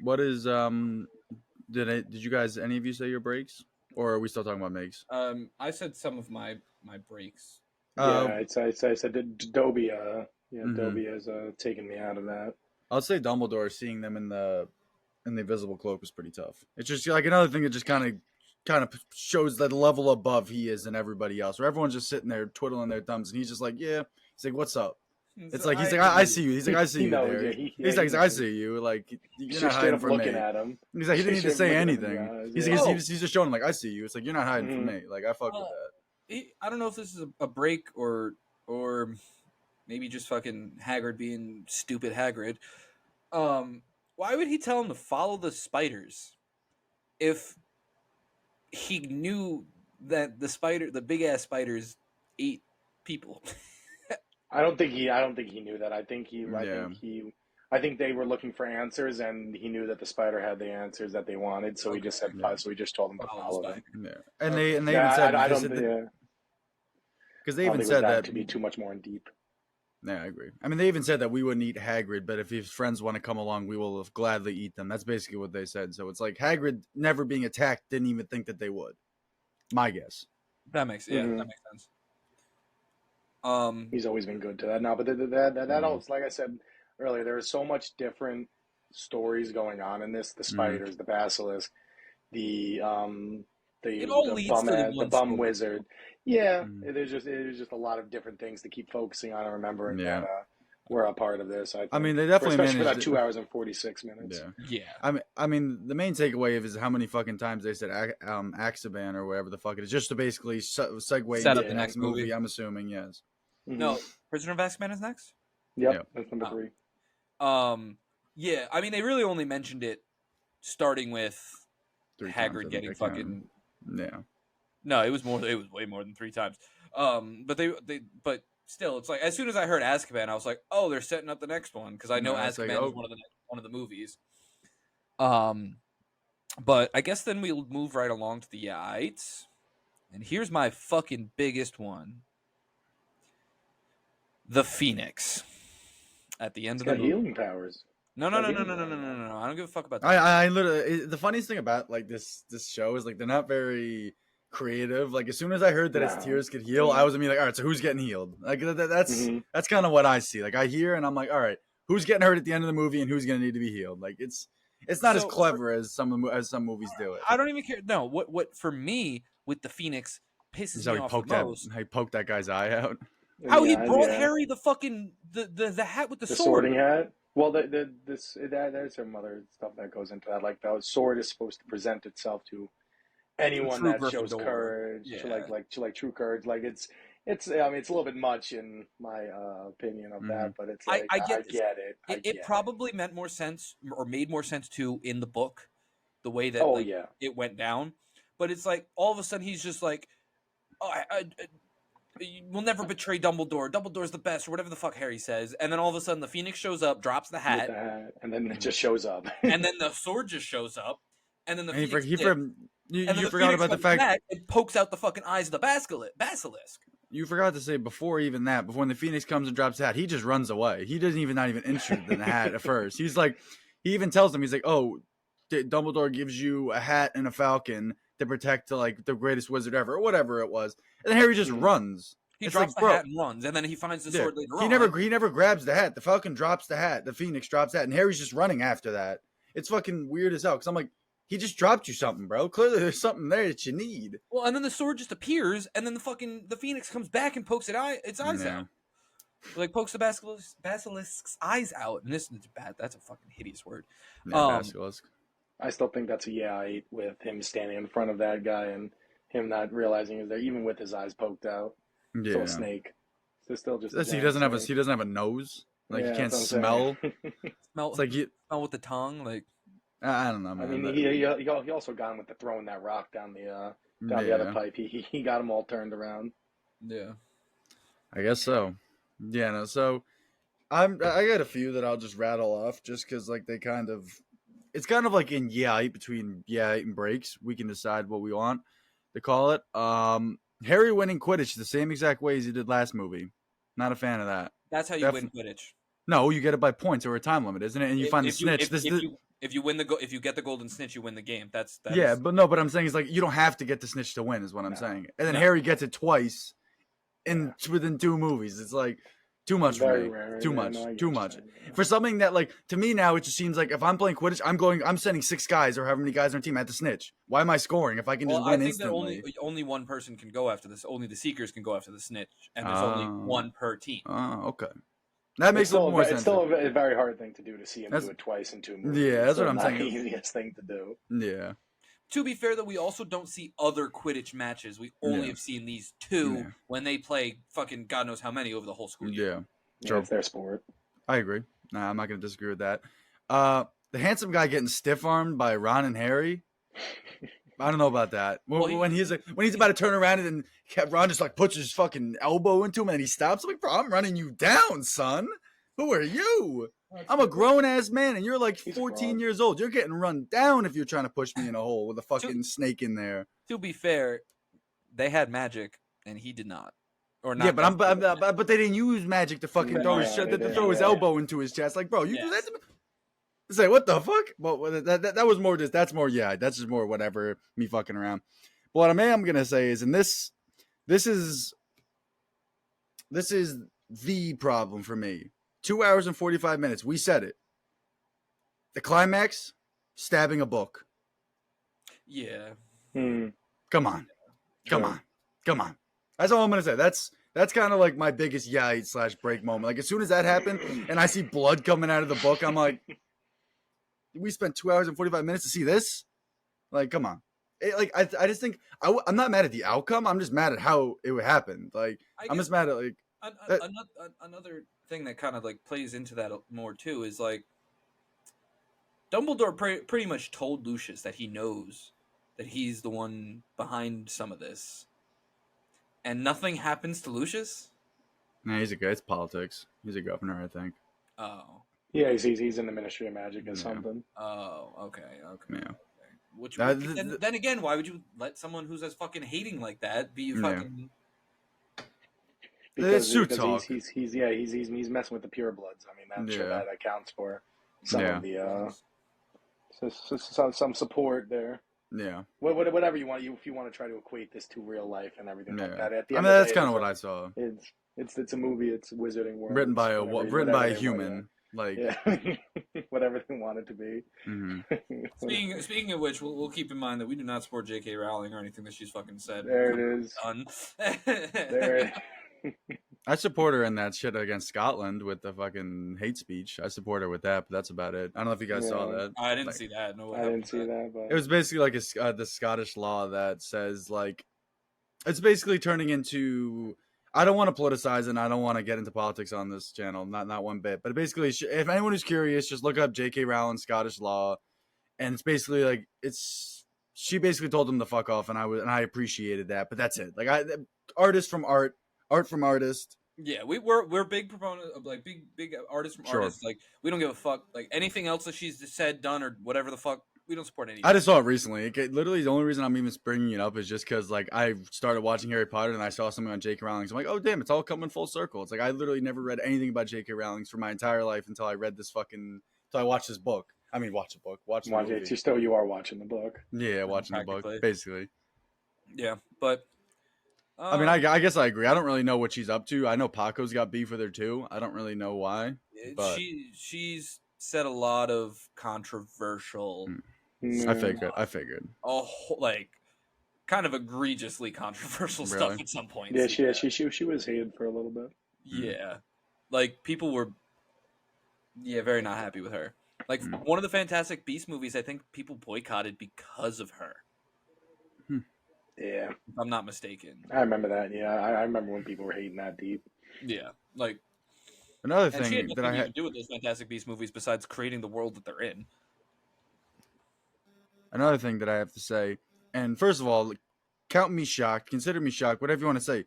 What is did you guys, any of you say your breaks, or are we still talking about makes? I said some of my breaks. Yeah, I said Dobby. Mhm. Dobby has taken me out of that. I'll say Dumbledore, seeing them in the invisible cloak was pretty tough. It's just like another thing that just kind of shows the level above he is than everybody else. Where everyone's just sitting there twiddling their thumbs, and he's just like, yeah. He's like, what's up? It's like he's like, I see you. He's like, I see He you knows, there. yeah, he He's like, knows. I see you. Like you're She's not straight hiding up from me. looking at him. He's like, he didn't need to She's say looking at him in the anything. eyes, He's yeah. like, he's just showing him like, I see you. It's like you're not hiding from Mhm. me. Like I fuck with that. I don't know if this is a break or maybe just fucking Hagrid being stupid Hagrid. Why would he tell him to follow the spiders if he knew that the big ass spiders ate people? I don't think he knew that. Yeah. I think they were looking for answers, and he knew that the spider had the answers that they wanted. So he just said, Yeah. so he just told them to Follow the follow them. spider. Yeah. And they even Yeah, said I they don't. said that- Yeah, because they I don't even think it said was that to be too much more in deep. Yeah, I agree. I mean, they even said that we wouldn't eat Hagrid, but if his friends want to come along, we will gladly eat them. That's basically what they said. So it's like Hagrid never being attacked didn't even think that they would. My guess. That makes Mhm. that makes sense. He's always been good to that. No, but that all, like I said earlier, there is so much different stories going on in this. The spiders, the basilisk, the It all the leads bum to the the one bum story. wizard. Yeah, Mhm. there's just a lot of different things to keep focusing on and remembering Yeah. that we're a part of this. I think. mean, they definitely especially for that managed 2 hours and 46 minutes. Yeah. Yeah. I mean, the main takeaway is how many fucking times they said Axaban or whatever the fuck it is, just to basically segue Set into up the the next next movie. movie. I'm assuming, yes. Mhm. No, Prisoner of Azkaban is next. Yep, Yep. that's number Oh. 3. Yeah. I mean, they really only mentioned it starting with 3 times, I Hagrid think getting I counted. fucking. Yeah. No, it was more. It was way more than 3 times. But still, it's like as soon as I heard Azkaban, I was like, oh, they're setting up the next one because I know No, it's Azkaban like, is oh. one of the movies. But I guess then we'll move right along to the Yites. And here's my fucking biggest one: the Phoenix. At the end It's of the got movie. healing powers. No. got I healing don't give a fuck about that. I literally, the funniest thing about like this show is like they're not very creative. Like as soon as I heard that No. its tears could heal, I was immediately like, all right, so who's getting healed? Like that's Mhm. that's kind of what I see. Like I hear and I'm like, all right, who's getting hurt at the end of the movie and who's gonna need to be healed? Like it's not as So, clever as some movies do it. I don't even care. No, what for me with the Phoenix pisses Is how me he off poked the most. how he poked that guy's eye out. How he Yeah, brought yeah. Harry the fucking the hat with the The sword. sorting hat. Well, there's some other stuff that goes into that. Like the sword is supposed to present itself to anyone True that shows Gryffindor. courage, Yeah. to like true courage. Like it's. I mean, it's a little bit much in my opinion of that, but it's like I get this. get it. I get It probably meant more sense or made more sense too in the book, the way that Oh like, yeah. it went down. But it's like all of a sudden he's just like, oh, we'll never betray Dumbledore. Dumbledore's the best, or whatever the fuck Harry says. And then all of a sudden the Phoenix shows up, drops the With hat, the hat, and then it just shows up. and then the sword just shows up, and then the And Phoenix you dips, and then you the forgot Phoenix about the comes fact back and pokes out the fucking eyes of the basilisk. you forgot to say before even that, before when the Phoenix comes and drops the hat, he just runs away. He doesn't even not even interested in the hat at first. He's like, he even tells them, he's like, oh, Dumbledore gives you a hat and a falcon to protect like the greatest wizard ever, or whatever it was. And Harry just runs. He It's drops like, the bro, hat and runs, and then he finds the yeah, sword later he on. he never grabs the hat. The Falcon drops the hat. The Phoenix drops that, and Harry's just running after that. It's fucking weird as hell. Because I'm like, he just dropped you something, bro. Clearly, there's something there that you need. Well, and then the sword just appears, and then the Phoenix comes back and pokes its eyes out. Like pokes the basilisk's eyes out, and this is bad. That's a fucking hideous word. Yeah, basilisk. I still think that's a eight with him standing in front of that guy and him not realizing he's there, even with his eyes poked out. Yeah, Still a snake. So still just. He doesn't have a nose. Like he can't smell. Smell. It's like smell with the tongue. Like I don't know, man. I mean, he also got him with the throwing that rock down the other pipe. He got them all turned around. Yeah, I guess so. Yeah, no. So I got a few that I'll just rattle off, just because like they kind of, it's kind of like in between and breaks. We can decide what we want to call it. Harry winning Quidditch the same exact way as he did last movie. Not a fan of that. That's how you win Quidditch. No, you get it by points or a time limit, isn't it? And you find the snitch. If you get the golden snitch, you win the game. But I'm saying is like you don't have to get the snitch to win, is what I'm saying. And then Harry gets it twice within 2 movies. It's like too much for me. Too much. For something that like to me now it just seems like if I'm playing Quidditch, I'm sending 6 guys or however many guys on our team at the snitch. Why am I scoring if I can just win instantly? I think that only one person can go after this. Only the Seekers can go after the snitch, and there's only one per team. Oh, okay. That makes a little more sense. It's still a very hard thing to do to see him do it twice in 2 movies. Yeah, that's what I'm saying. Not the easiest thing to do. Yeah. To be fair, though, we also don't see other Quidditch matches. We only have seen these 2 when they play fucking God knows how many over the whole school year. Yeah, it's their sport. I agree. Nah, I'm not going to disagree with that. The handsome guy getting stiff-armed by Ron and Harry. I don't know about that. When he's about to turn around and Ron just like puts his fucking elbow into him and he stops. I'm like, bro, I'm running you down, son. Who are you? I'm a grown ass man and you're like 14 years old. You're getting run down if you're trying to push me in a hole with a fucking snake in there. To be fair, they had magic and he did not. Or not. Yeah, but they didn't use magic to fucking throw his elbow into his chest. Like, bro, you do that to me? Say what the fuck? Well, that was more just that's just more whatever me fucking around. But what I'm gonna say is, in this is the problem for me. 2 hours and 45 minutes. We said it. The climax, stabbing a book. Yeah. Come on. That's all I'm gonna say. That's kind of like my biggest /break moment. Like as soon as that happened, and I see blood coming out of the book, I'm like. We spent 2 hours and 45 minutes to see this. Like, come on. I just think I'm not mad at the outcome. I'm just mad at how it happened. Like, I'm just mad at like another thing that kind of like plays into that more too is like Dumbledore pretty much told Lucius that he knows that he's the one behind some of this, and nothing happens to Lucius. Nah, he's a guy. It's politics. He's a governor, I think. Oh. Yeah, he's in the Ministry of Magic or something. Oh, okay. Yeah. Okay. Which then again, why would you let someone who's as fucking hating like that be fucking? Because talk. He's messing with the purebloods. I mean, I'm sure that accounts for some of the some support there. Yeah. Whatever you want, if you want to try to equate this to real life and everything like that. At the end that's kind of what I saw. It's a movie. It's Wizarding World. Written by a human. Like whatever they want it to be. Mm-hmm. Speaking of which, we'll keep in mind that we do not support J.K. Rowling or anything that she's fucking said. There it is. Done. There. I support her in that shit against Scotland with the fucking hate speech. I support her with that, but that's about it. I don't know if you guys saw that. I didn't see that. No, I didn't see that. But it was basically like the Scottish law that says like it's basically turning into. I don't want to politicize and I don't want to get into politics on this channel, not one bit. But basically, if anyone is curious, just look up J.K. Rowling Scottish law, and it's basically like she basically told them to fuck off, and I appreciated that. But that's it. Like artist from art from artist. Yeah, we're big proponents of like big artists from artists. Like we don't give a fuck. Like anything else that she's said, done, or whatever the fuck. We don't support anything. I just saw it recently. Literally, the only reason I'm even bringing it up is just because, like, I started watching Harry Potter and I saw something on J.K. Rowling. So I'm like, oh, damn, it's all coming full circle. It's like I literally never read anything about J.K. Rowling for my entire life until I read until I watched this book. I mean, watch a book. Watch the Watch movie. it. You are watching the book. Yeah, watching the Practically. book, basically. Yeah, but I mean, I guess I agree. I don't really know what she's up to. I know Paco's got beef with her too. I don't really know why. But she's said a lot of controversial, I figured. like kind of egregiously controversial stuff Really? at some point. Yeah, she was hated for a little bit. Yeah, like people were, very not happy with her. Like one of the Fantastic Beast movies, I think people boycotted because of her. Yeah, If I'm not mistaken. I remember that. Yeah, I remember when people were hating that deep. Yeah, like Another and she had thing nothing that I to had. do with those Fantastic Beast movies besides creating the world that they're in. Another thing that I have to say, and first of all, count me shocked, consider me shocked, whatever you want to say.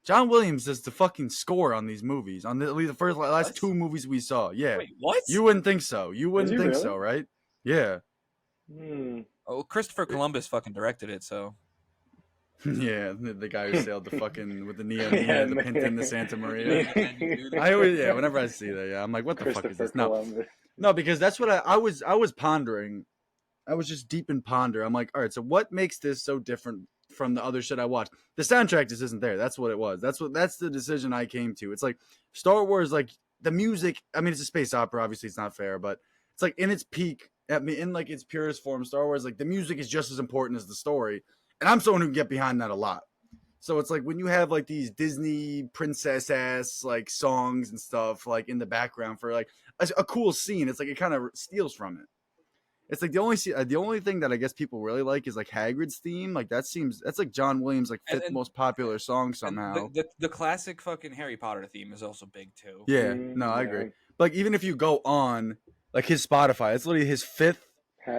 John Williams does the fucking score on these movies, on the last What? 2 movies we saw. Yeah. Wait, what? You wouldn't think so. You wouldn't he think really? so, right? Yeah. Oh, Christopher Columbus fucking directed it, so. Yeah, the guy who sailed the fucking with the Nia, Yeah, the Pinta and the Santa Maria. Yeah. I always, whenever I see that, I'm like, what the fuck is Christopher this? No, Columbus. no, because that's what I was pondering. I was just deep in ponder. I'm like, all right, so what makes this so different from the other shit I watched? The soundtrack just isn't there. That's what it was. That's the decision I came to. It's like Star Wars, like the music. I mean, it's a space opera. Obviously, it's not fair, but it's like in its peak, in like its purest form, Star Wars, like the music is just as important as the story. And I'm someone who can get behind that a lot. So it's like when you have like these Disney princess ass like songs and stuff like in the background for like a cool scene, it's like it kind of steals from it. It's like the only thing that I guess people really like is like Hagrid's theme. Like that's like John Williams' like fifth most popular song somehow. The classic fucking Harry Potter theme is also big too. Yeah, no, I agree. But like even if you go on like his Spotify, it's literally his fifth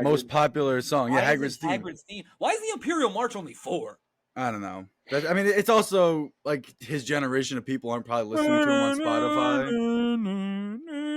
most popular song. Why Yeah, is Hagrid's theme. Why is the Imperial March only 4? I don't know. I mean, it's also like his generation of people aren't probably listening to him on Spotify.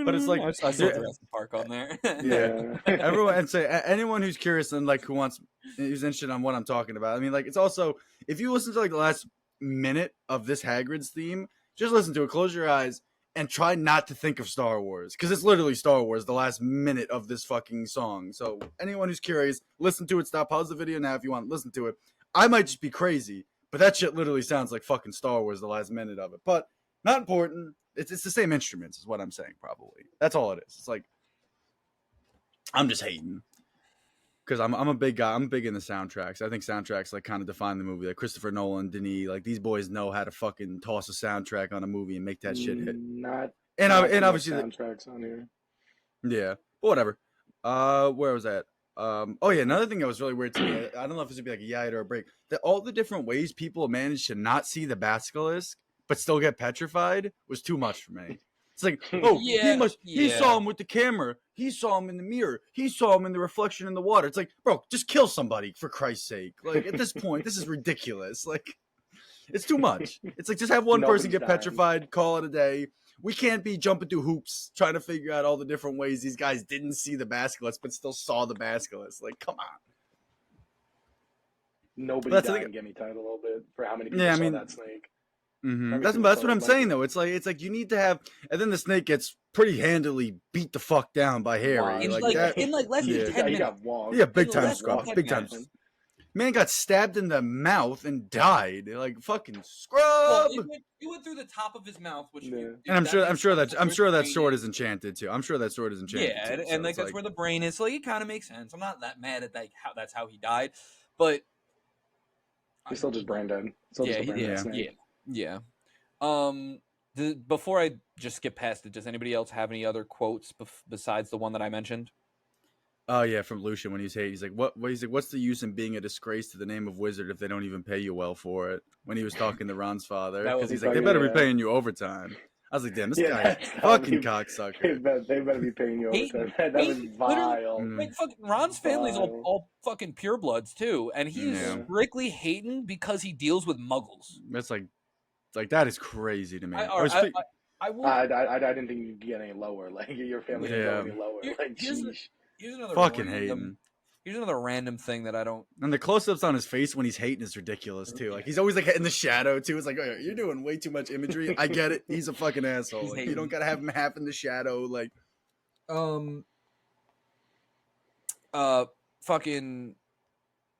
But it's like I saw Jurassic Park on there. Yeah. everyone, and say anyone who's curious and like who's interested on what I'm talking about. I mean, like it's also if you listen to like the last minute of this Hagrid's theme, just listen to it, close your eyes, and try not to think of Star Wars because it's literally Star Wars. The last minute of this fucking song. So anyone who's curious, listen to it. Stop, pause the video now if you want to listen to it. I might just be crazy, but that shit literally sounds like fucking Star Wars. The last minute of it, but not important. It's the same instruments, is what I'm saying. Probably that's all it is. It's like I'm just hating because I'm a big guy. I'm big in the soundtracks. I think soundtracks like kind of define the movie. Like Christopher Nolan, Denis, like these boys know how to fucking toss a soundtrack on a movie and make that shit hit. Not Obviously soundtracks on here. Yeah, but whatever. Where was that? Oh yeah, another thing that was really weird to me. I don't know if this would be like a yide or a break. That all the different ways people manage to not see the basilisk but still get petrified was too much for me. It's like, oh, he saw him with the camera. He saw him in the mirror. He saw him in the reflection in the water. It's like, bro, just kill somebody for Christ's sake. Like at this point, this is ridiculous. Like it's too much. It's like just have one person get petrified, call it a day. We can't be jumping through hoops trying to figure out all the different ways these guys didn't see the basilisk but still saw the basilisk. Like, come on. Nobody died and get me tied a little bit for how many people saw that snake. Mm-hmm. That's what I'm saying though. It's like you need to have, and then the snake gets pretty handily beat the fuck down by Harry. In like that. In like less than 10 minutes. He got walked. Yeah, big time scrub. Big time. Man got stabbed in the mouth and died. Like fucking scrub. Well, it went through the top of his mouth, which and I'm sure that sword is enchanted too. I'm sure that sword is enchanted. Yeah, too, and like that's where the brain is. So like, it kind of makes sense. I'm not that mad at like how that's how he died, but he's still just brain dead. Yeah. Before I just skip past it, does anybody else have any other quotes besides the one that I mentioned? Oh yeah, from Lucian when he's like, what? He's like, what's the use in being a disgrace to the name of wizard if they don't even pay you well for it? When he was talking to Ron's father, because he's like, they better be paying you overtime. I was like, damn, this guy is fucking cocksucker. They better be paying you overtime. That was vile. Like, Ron's family's all fucking purebloods too, and he's strictly hating because he deals with muggles. That's like that is crazy to me. I didn't think you'd get any lower. Like your family didn't go any lower. Like, here's another fucking hating. Here's another random thing that I don't. And the close-ups on his face when he's hating is ridiculous too. Like he's always like in the shadow too. It's like, oh, you're doing way too much imagery. I get it. He's a fucking asshole. Like, you don't gotta have him half in the shadow. Like, fucking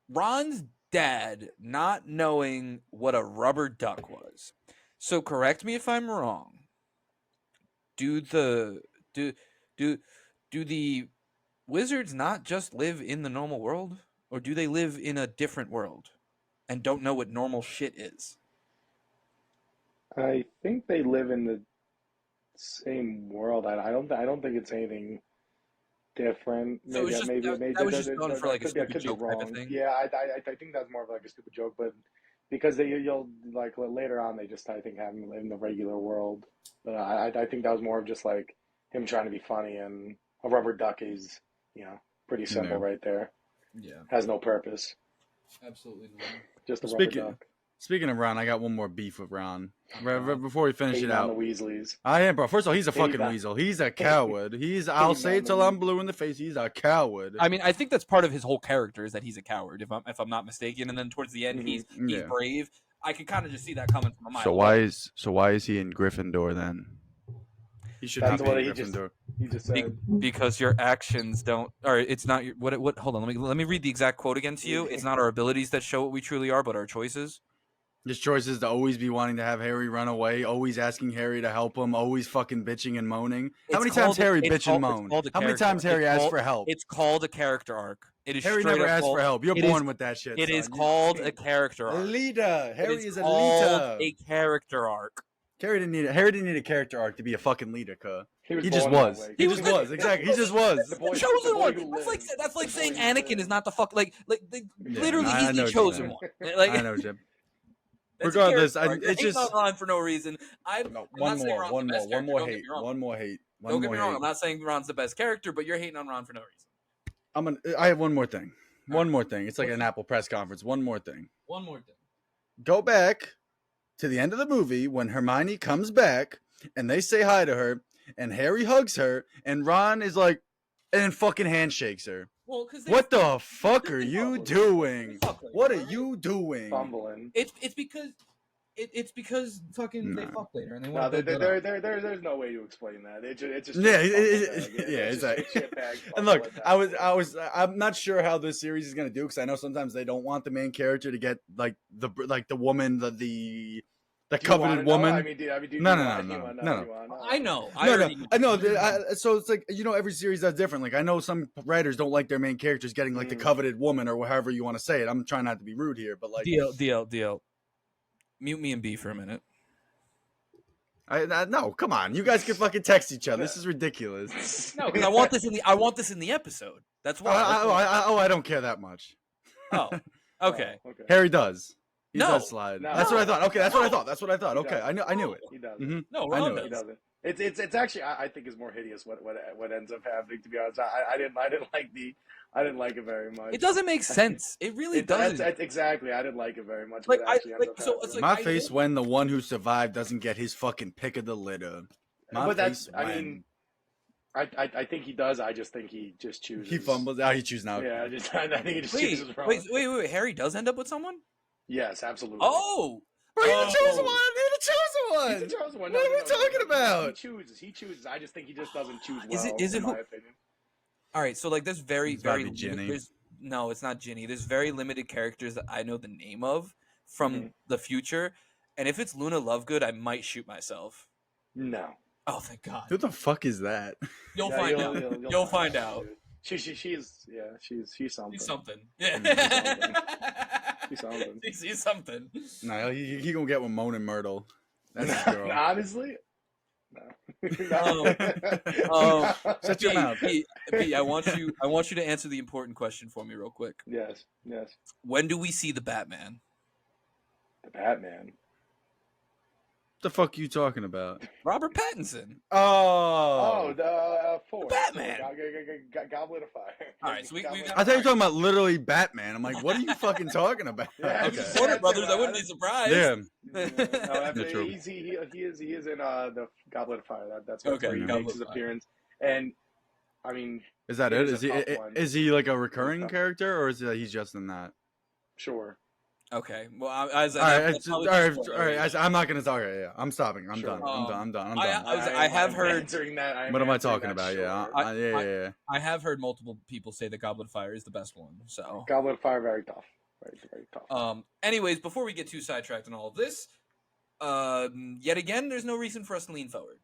Ron's dad not knowing what a rubber duck was. So correct me if I'm wrong. Do the do do do the wizards not just live in the normal world, or do they live in a different world and don't know what normal shit is? I think they live in the same world. I don't think it's anything different. So it was Maybe just maybe that, maybe that was just done for like a I stupid could be joke type of wrong. thing. Yeah, I think that's more of like a stupid joke, but because you'll like later on they just I think have him in the regular world. But I think that was more of just like him trying to be funny, and a rubber duck is pretty simple Yeah. right there. Yeah, Has no purpose, absolutely normal. just a rubber Speaking duck. speaking of Ron, I got one more beef with Ron. Right, Uh-huh. before we finish Hating it on the out. Weasleys. I am, bro. First of all, he's a Hating fucking on- weasel. He's a coward. I'll Hating say on it the till I'm Weasleys. blue in the face. He's a coward. I mean, I think that's part of his whole character is that he's a coward, if I'm not mistaken. And then towards the end, he's Yeah. brave. I could kind of just see that coming from a mile So away. why is he in Gryffindor then? He should That's not be what in he just Gryffindor. he just said. Because your actions don't, or it's not your what. Hold on, let me read the exact quote again to you. It's not our abilities that show what we truly are, but our choices. His choice is to always be wanting to have Harry run away, always asking Harry to help him, always fucking bitching and moaning. How It's many times called a- Harry it's bitch and called- it's moan? called a How many character times arc. Harry It's asked called- for help? It's called a character arc. It is Harry straight never up asked called- for help. You're it born is- with that shit. It is son. called a character arc. Alita. Harry It is called Alita. a character arc. Harry didn't need a character arc to be a fucking leader, cuh. He just born that was. way. He just was. Exactly. He just was. The The boy- the chosen boy one. who That's like lived. saying The boy who Anakin lived. is not the fuck Yeah, literally I he's know the what you're chosen saying. one. Like I know, Jim. that's a Regardless, character arc. You're it's hating just on Ron for no reason. I'm no, not one saying more, Ron's one the more, best one character, more don't get hate, me wrong. one more hate, one Don't get more me wrong. hate. I'm not saying Ron's the best character, but you're hating on Ron for no reason. I have one more thing. All One right. more thing. It's like What's an it? Apple press conference. One more thing. One more thing. Go back to the end of the movie when Hermione comes back and they say hi to her and Harry hugs her and Ron is like, and then fucking handshakes her. Well, because What the fuck are you Fuck. doing? Fuck later, What are alright? you doing? Fumbling. It's because fucking they Nah. fuck later and they No, want to build that up. there's no way to explain that. It's just Yeah, a fumble bag. yeah, It's just exactly. a shit bag And fumble look, at that point. I'm not sure how this series is gonna do because I know sometimes they don't want the main character to get like the woman, the Do you coveted wanna know? woman. I mean, do you No, want- no, do you no. wanna know? Do you wanna know? I know. I know. So it's like every series does different. Like I know some writers don't like their main characters getting like the coveted woman or however you want to say it. I'm trying not to be rude here, but like DL. Mute me and B for a minute. no, come on, you guys can fucking text each other. This is ridiculous. No, because I want this in the episode. That's why. I don't care that much. Oh, okay. Oh, okay. Harry does. He No. does slide. No. That's what I thought. Okay, that's what I No. thought. That's what I thought. He Okay, does. I knew it. He does. Mhm. No, I Ron knew He does. doesn't. It's actually I think is more hideous what ends up happening. To be honest, I didn't like it very much. It doesn't make sense. It really doesn't. That's exactly. I didn't like it very much. Like, what I- actually ends like, up so happening. it's like- My I face know- when the one who survived doesn't get his fucking pick of the litter. My But that's- face I when mean, I think he does. I just think he just chooses. he fumbles. He chooses now. Yeah, I think he just chooses wrong. Wait. Harry does end up with someone? Yes, absolutely. Oh, Bro, you're the Oh. chosen one. You're the chosen one. He's the chosen one. What are we talking about? He chooses. I just think he just doesn't choose well. Is it in who- my opinion? all right. So like, there's very It's gotta very be Ginny. there's no, it's not Ginny. There's very limited characters that I know the name of from Mhm. the future, and if it's Luna Lovegood, I might shoot myself. No. Oh, thank God. Who the fuck is that? You'll Yeah, find out. You'll find out. She's something. She's something. Yeah. She's something. She's something. Nah, he gonna get with Moan and Myrtle. That's his girl. Honestly, Um, no. Shut your mouth. B, I want you to answer the important question for me real quick. Yes. When do we see the Batman? The Batman. What the fuck are you talking about? Robert Pattinson. Oh, The four. Batman. Goblet of Fire. All right, so we Goblet got- of I thought you were Fire. talking about literally Batman. I'm like, what are you fucking talking about? Yeah, If Okay. it's Warner Brothers, I wouldn't be surprised. Yeah. No, true. he is in the Goblet of Fire. That's where Okay, he Goblet makes his of Fire. appearance. And I mean, Is that It it? is a tough one. Is he like a recurring tough. character or is he's just in that? sure. Okay. Well, as All right, that's probably the spoiler. I'm not gonna talk. Yeah, I'm stopping. I'm Sure. done. I'm done. I'm I, done. I have I'm heard. answering that. What am I talking about? Yeah, Sure. yeah. I have heard multiple people say that Goblet of Fire is the best one. So. Goblet of Fire, very tough. Very tough. Anyways, before we get too sidetracked in all of this, yet again, there's no reason for us to lean forward.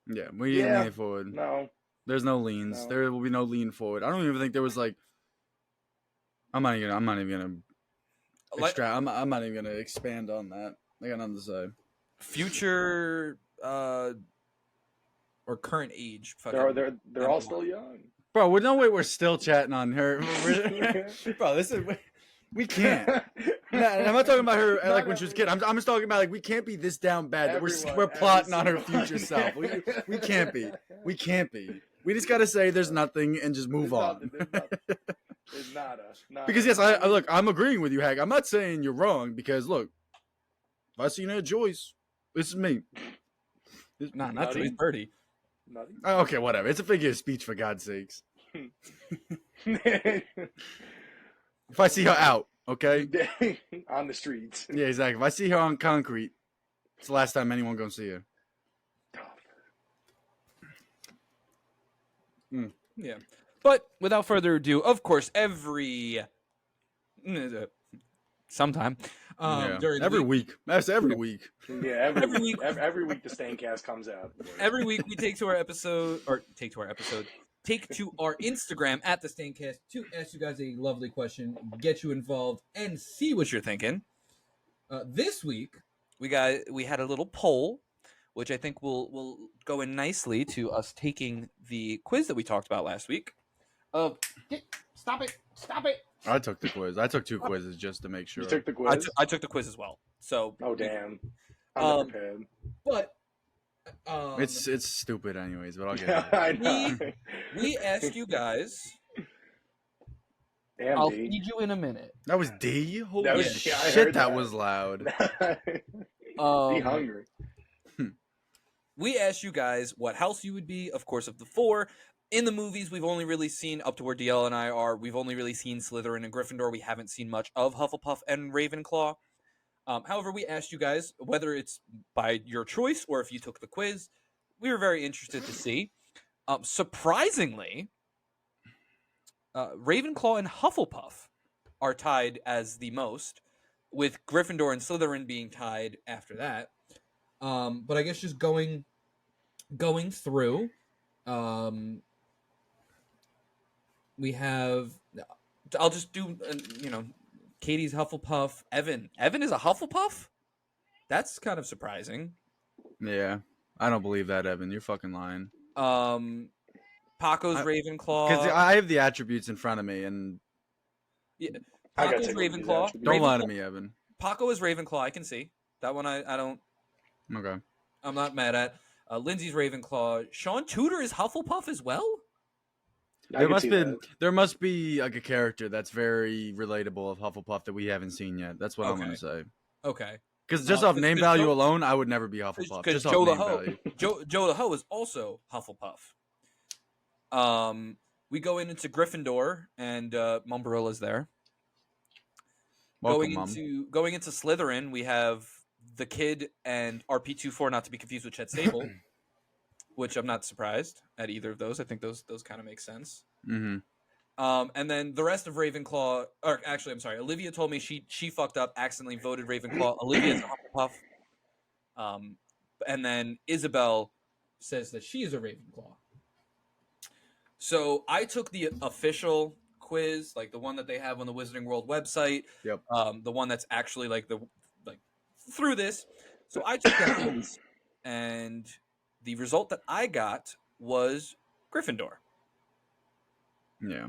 Yeah, we didn't lean forward. No. There's no leans. No. There will be no lean forward. I don't even think there was like. I'm not even gonna. I'm not even gonna expand on that. I got nothing to say. Future or current age. They're all still young. Bro, no way we're still chatting on her. Bro, this is we can't. I'm not talking about her like when she was a kid. I'm just talking about like we can't be this down bad. Everyone, we're plotting on her every single- future self. We can't be. We can't be. We just gotta say there's nothing and just move on. There's nada. Because yes, I look. I'm agreeing with you, Hag. I'm not saying you're wrong. Because look, if I seen her Joyce, this is me. Not Nutty? Joyce Birdie. Nutty? Okay, whatever. It's a figure of speech for God's sakes. If I see her out, okay. On the streets. Yeah, exactly. If I see her on concrete, it's the last time anyone gonna see her. Yeah. But without further ado, of course, sometime during every week. That's every week. Yeah, every week. Every week the Staincast comes out. Every week we take to our Instagram at the Staincast to ask you guys a lovely question, get you involved, and see what you're thinking. This week we had a little poll, which I think will go in nicely to us taking the quiz that we talked about last week. Stop it! I took the quiz. I took 2 quizzes just to make sure. You took the quiz? I took the quiz as well. So oh damn, I'm not prepared. But it's stupid anyways, but I'll get it. I know. we asked you guys. Damn, I'll D. feed you in a minute. That was D. Holy That was- yeah, I shit, heard that that. was loud. Be hungry. We asked you guys what house you would be, of course, of the 4. In the movies, we've only really seen, up to where DL and I are, we've only really seen Slytherin and Gryffindor. We haven't seen much of Hufflepuff and Ravenclaw. However, we asked you guys, whether it's by your choice or if you took the quiz, we were very interested to see. Surprisingly, Ravenclaw and Hufflepuff are tied as the most, with Gryffindor and Slytherin being tied after that. But I guess just going through, we have. I'll just do, Katie's Hufflepuff. Evan is a Hufflepuff. That's kind of surprising. Yeah, I don't believe that, Evan. You're fucking lying. Paco's Ravenclaw. Because I have the attributes in front of me, and Yeah, I gotta Paco's take a look at these Ravenclaw. attributes. don't lie to Ravenclaw- me, Evan. Paco is Ravenclaw. I can see that one. I don't. Okay. I'm not mad at. Lindsay's Ravenclaw. Sean Tudor is Hufflepuff as well. I could see that. There must be like a character that's very relatable of Hufflepuff that we haven't seen yet. That's what I'm Okay. gonna say. Okay. Because just off name 'cause value Joe- alone, I would never be Hufflepuff. Because Just off Joe the name Ho, value. Joe the Ho is also Hufflepuff. We go into Gryffindor, and Mumbarilla's there. Welcome, Mum. Going into Slytherin, we have the Kid and RP24, not to be confused with Chet Sable, which I'm not surprised at either of those. I think those kind of make sense. Mm-hmm. And then the rest of Ravenclaw, or actually, I'm sorry, Olivia told me she fucked up, accidentally voted Ravenclaw. Olivia's a Hufflepuff. And then Isabel says that she is a Ravenclaw. So I took the official quiz, like the one that they have on the Wizarding World website. Yep. The one that's actually through this. So I took that quiz, and the result that I got was Gryffindor. Yeah.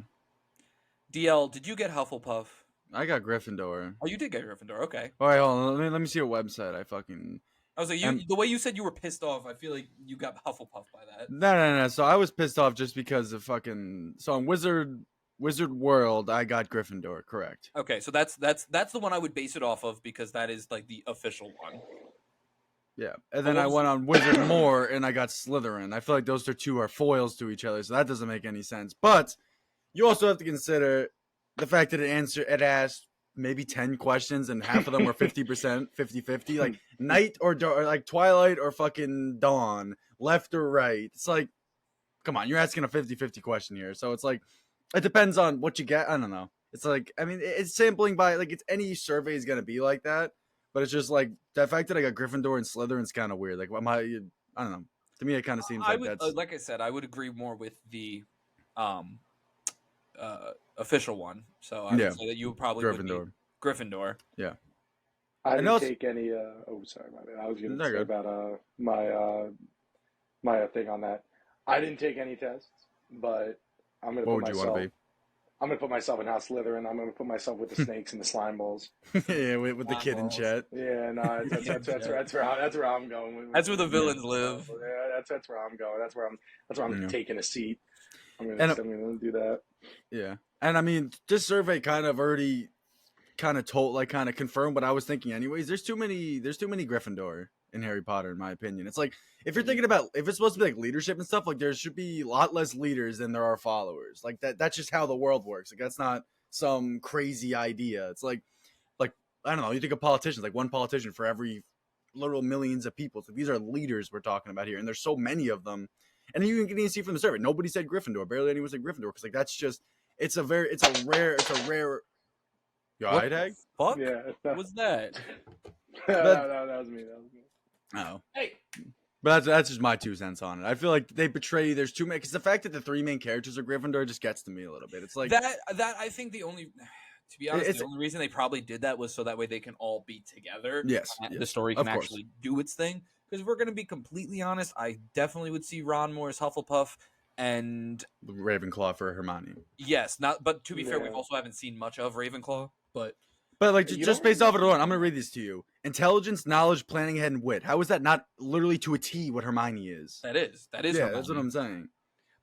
DL, did you get Hufflepuff? I got Gryffindor. Oh, you did get Gryffindor. Okay. All right, hold on. Let me see what website I fucking. I was like, the way you said you were pissed off, I feel like you got Hufflepuff by that. No. So I was pissed off just because of fucking. So on Wizard World, I got Gryffindor. Correct. Okay, so that's the one I would base it off of because that is like the official one. Yeah, and then what I was- went on Wizard More, and I got Slytherin. I feel like those two are foils to each other, so that doesn't make any sense. But you also have to consider the fact that it asked maybe 10 questions, and half of them were 50%, 50-50. Like night or like twilight or fucking dawn, left or right. It's like, come on, you're asking a 50-50 question here. So it's like, it depends on what you get. I don't know. It's like, I mean, it's sampling by, like, it's any survey is going to be like that. But it's just like, the fact that I got Gryffindor and Slytherin's kind of weird. Like, I don't know. To me, it kind of seems I like would, that's. like I said, I would agree more with the official one. So I Yeah. would say that you probably would be Gryffindor. Gryffindor. Yeah. I And didn't also- take any. Oh, sorry, my bad. I was going No, to say good. about my thing on that. I didn't take any tests, but I'm going to What put would you myself. want to I'm going to put myself in House Slytherin. I'm going to put myself with the snakes and the slime balls. be? Yeah, with the kid in Slime balls. chat. Yeah, no, that's where I'm going. That's where the villains live. Yeah, that's where I'm going. That's where I'm Yeah. taking a seat. I'm And, gonna do that. Yeah. And I mean, this survey kind of already kind of confirmed what I was thinking anyways. There's too many Gryffindor in Harry Potter, in my opinion. It's like, if you're thinking about, if it's supposed to be like leadership and stuff, like there should be a lot less leaders than there are followers. Like that's just how the world works. Like that's not some crazy idea. It's like I don't know, you think of politicians, like one politician for every literal millions of people. So these are leaders we're talking about here, and there's so many of them. And you can even see from the survey, nobody said Gryffindor. Barely anyone said Gryffindor, because like that's just it's a rare. You all What right, the Hag? fuck Yeah, was that? that was me. That was me. Oh. Hey, But that's just my 2 cents on it. I feel like they betray. There's too many, because the fact that the 3 main characters are Gryffindor just gets to me a little bit. It's like that I think the only, to be honest, It's- the only reason they probably did that was so that way they can all be together. Yes, and the yes, story of can course. actually do its thing. Because if we're gonna be completely honest, I definitely would see Ron more as Hufflepuff, and Ravenclaw for Hermione. yes, not. But to be fair, we Yeah. also haven't seen much of Ravenclaw. But But like You just don't based really off of it alone, I'm gonna read these to you. Intelligence, knowledge, planning ahead, and wit. How is that not literally to a T what Hermione is? that is Yeah, that's what Hermione. I'm saying.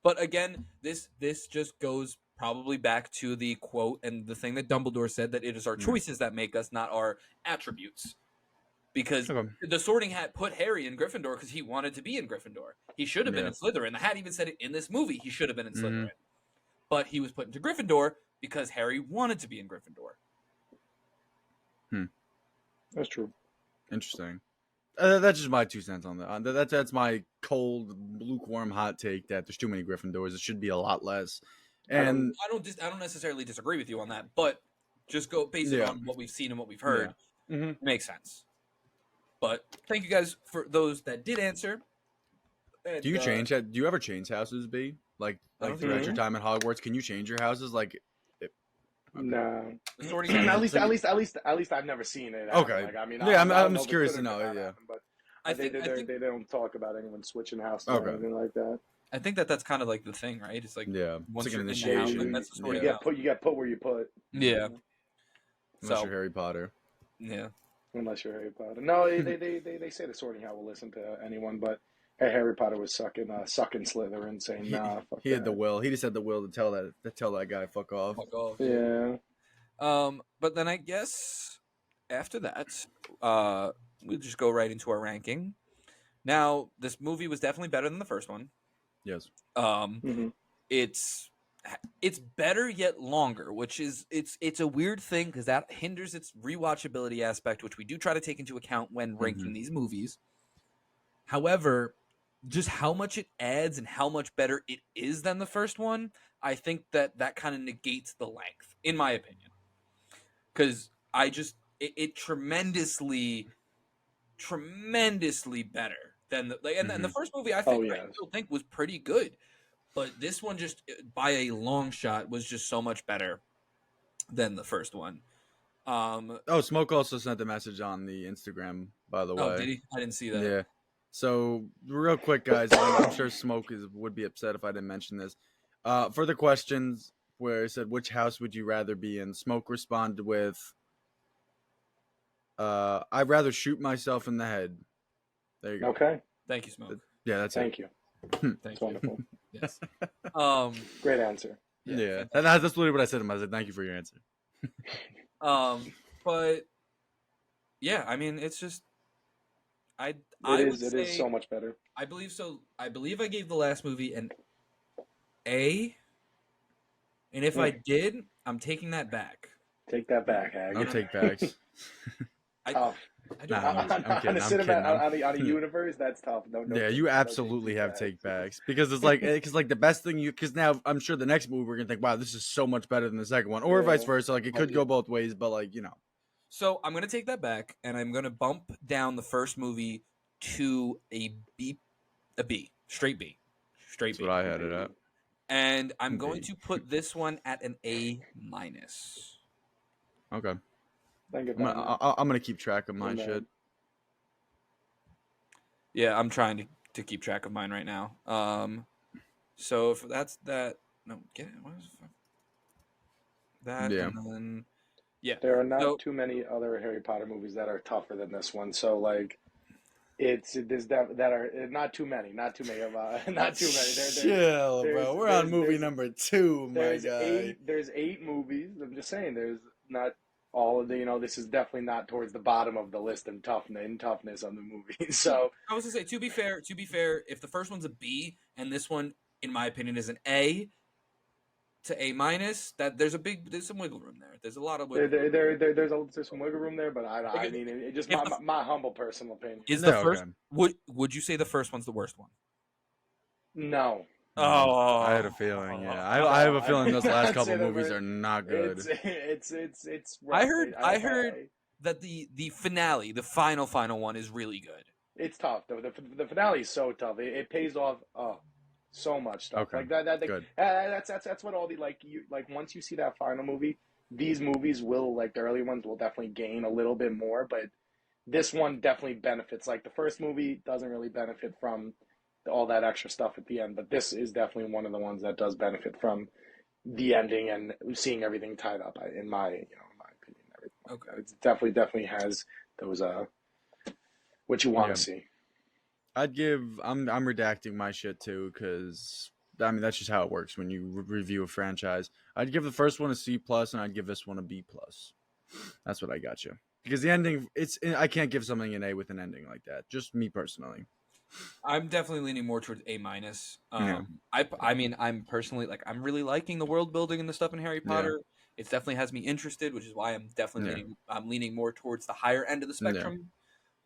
But again, this just goes probably back to the quote and the thing that Dumbledore said, that it is our Mm. choices that make us, not our attributes. Because Okay. the Sorting Hat put Harry in Gryffindor because he wanted to be in Gryffindor. He should have been Yeah. in Slytherin. The Hat even said it in this movie. He should have been in Mhm. Slytherin. But he was put into Gryffindor because Harry wanted to be in Gryffindor. That's true. Interesting. That's just my 2 cents on that. That's my cold, lukewarm hot take that there's too many Gryffindors. It should be a lot less. And I don't necessarily disagree with you on that, but just go based Yeah. on what we've seen and what we've heard. Mhm. It makes sense. But thank you guys for those that did answer. And, do you change that? Do you ever change houses, B? Like I don't throughout think your time at Hogwarts, can you change your houses? Like, okay. No. the Sorting Hat? At least I've never seen it. happen. Okay. Like, I mean, Yeah, I I'm don't just know curious if it to could know, or could yeah. happen, but I think they don't talk about anyone switching houses Okay. or anything like that. I think that's kind of like the thing, right? It's like Yeah, once it's like you're an in the house, initiation. then that's the Sorting Yeah. House. You got put where you put. Yeah. Unless So you're Harry Potter. yeah, Unless you're Harry Potter. No, they say the Sorting Hat will listen to anyone, but Harry Potter was sucking Slytherin, saying nah. Fuck He had the that. will. He just had the will to tell that guy fuck off. fuck off. Yeah. But then I guess after that, we'll just go right into our ranking. Now, this movie was definitely better than the first one. Yes. Mhm. It's better yet longer, which is it's a weird thing because that hinders its rewatchability aspect, which we do try to take into account when ranking these movies. However, just how much it adds and how much better it is than the first one, I think that kind of negates the length, in my opinion. Because it tremendously better than and the first movie I still think was pretty good, but this one just by a long shot was just so much better than the first one. Oh, Smoke also sent a message on the Instagram, by the way. Oh, did he? I didn't see that. Yeah. So real quick, guys, I'm sure Smoke would be upset if I didn't mention this. For the questions where it said which house would you rather be in, Smoke responded with, "I'd rather shoot myself in the head." There you go. Okay. Thank you, Smoke. Yeah, that's Thank you. Thank That's you. wonderful. Yes. Great answer. Yeah, that's literally what I said to him. I said, "Thank you for your answer." But yeah, I mean, it's just I It would is say so much better. I believe so. I believe I gave the last movie an A, and if I did, I'm taking that back. Take that back, Hag. No take backs. Tough. I don't Nah, know. I'm kidding. On a I'm cinema, kidding. on a universe, that's tough. No, Yeah, you absolutely have take backs because it's like the best thing because now I'm sure the next movie we're gonna think, wow, this is so much better than the second one, or vice versa. Like it could go both ways, but like So I'm gonna take that back, and I'm gonna bump down the first movie to a B, straight B, straight that's B. what I had it at. And I'm going B. to put this one at an A minus. Okay, Think I'm about gonna keep track of my And, shit. Yeah, I'm trying to keep track of mine right now. So if that's that, no, get it. What is it? That Yeah. and then yeah. there are not So too many other Harry Potter movies that are tougher than this one. So like, that are not too many, not too many of not too many. Chill, bro. We're on movie there's- number 2, my There's guy. there's 8 movies. I'm just saying, there's not all of the. This is definitely not towards the bottom of the list in toughness on the movie. So I was gonna say, to be fair, if the first one's a B and this one, in my opinion, is an A to A minus, that there's some wiggle room there. There's a lot of wiggle room. there's some wiggle room there, but I mean, it just if my humble personal opinion. Is the Yeah, first okay. would you say the first one's the worst one? No. Oh, I had a feeling. Yeah, I have a feeling those last couple movies are not good. It's I rough. heard that the finale, the final one, is really good. It's tough. The finale is so tough. It pays off so much stuff. Okay. Like that Good. that's what all the once you see that final movie, these movies will, like the early ones will definitely gain a little bit more, but this one definitely benefits. Like the first movie doesn't really benefit from all that extra stuff at the end, but this is definitely one of the ones that does benefit from the ending and seeing everything tied up. In my opinion, everything. Okay. It definitely has those what you want to see. I'd give. I'm redacting my shit too because I mean that's just how it works when you review a franchise. I'd give the first one a C plus, and I'd give this one a B plus. That's what I got you. Because the ending, I can't give something an A with an ending like that. Just me personally. I'm definitely leaning more towards A minus. Yeah. I mean, I'm personally I'm really liking the world building and the stuff in Harry Potter. It definitely has me interested, which is why I'm definitely leaning more towards the higher end of the spectrum.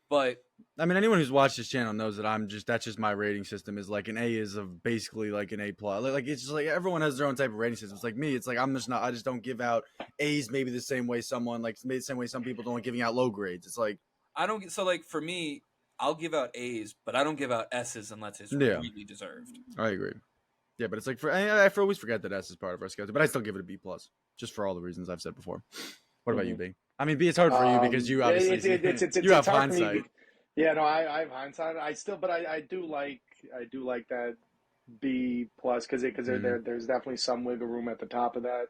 But I mean, anyone who's watched this channel knows that that's just my rating system is like an A is basically like an A plus. Like it's just like everyone has their own type of rating system. It's like me. It's like I just don't give out A's maybe the same way maybe the same way some people don't giving out low grades. It's like I don't get so like for me, I'll give out A's, but I don't give out S's unless it's really deserved. I agree. Yeah, but it's like I always forget that S is part of our schedule, but I still give it a B plus just for all the reasons I've said before. What about you, B? I mean, B, it's hard for you because you obviously you have hindsight. Yeah, no, I have hindsight. But I do like that B plus because there's definitely some wiggle room at the top of that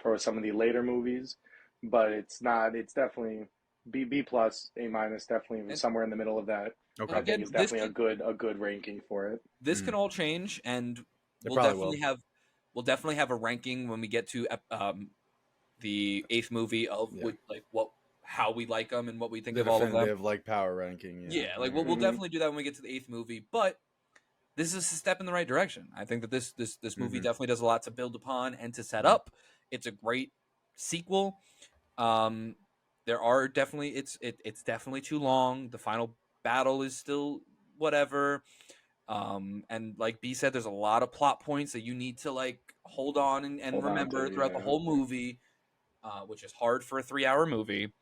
for some of the later movies, but it's not. It's definitely B plus, A minus, definitely somewhere in the middle of that. Okay, I think it's definitely a good ranking for it. This can all change, and It we'll definitely have a ranking when we get to the 8th movie of how we like them and what we think of all of them. Like power ranking. Yeah, like we'll definitely do that when we get to the 8th movie. But this is a step in the right direction. I think that this movie definitely does a lot to build upon and to set up. It's a great sequel. There are definitely it's definitely too long. The final battle is still whatever. And like B said, there's a lot of plot points that you need to like hold on and remember throughout the whole movie, which is hard for a 3-hour movie.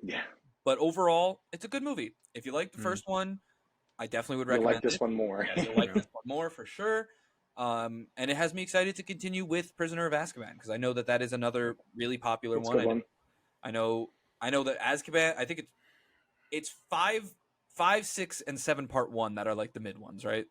Yeah. But overall, it's a good movie. If you like the first one, I definitely would recommend like this one more. Yeah, you'll like this one more for sure. And it has me excited to continue with Prisoner of Azkaban because I know that is another really popular That's one. a good one. I know that Azkaban. I think it's 5, 6, and 7 part 1 that are like the mid ones, right?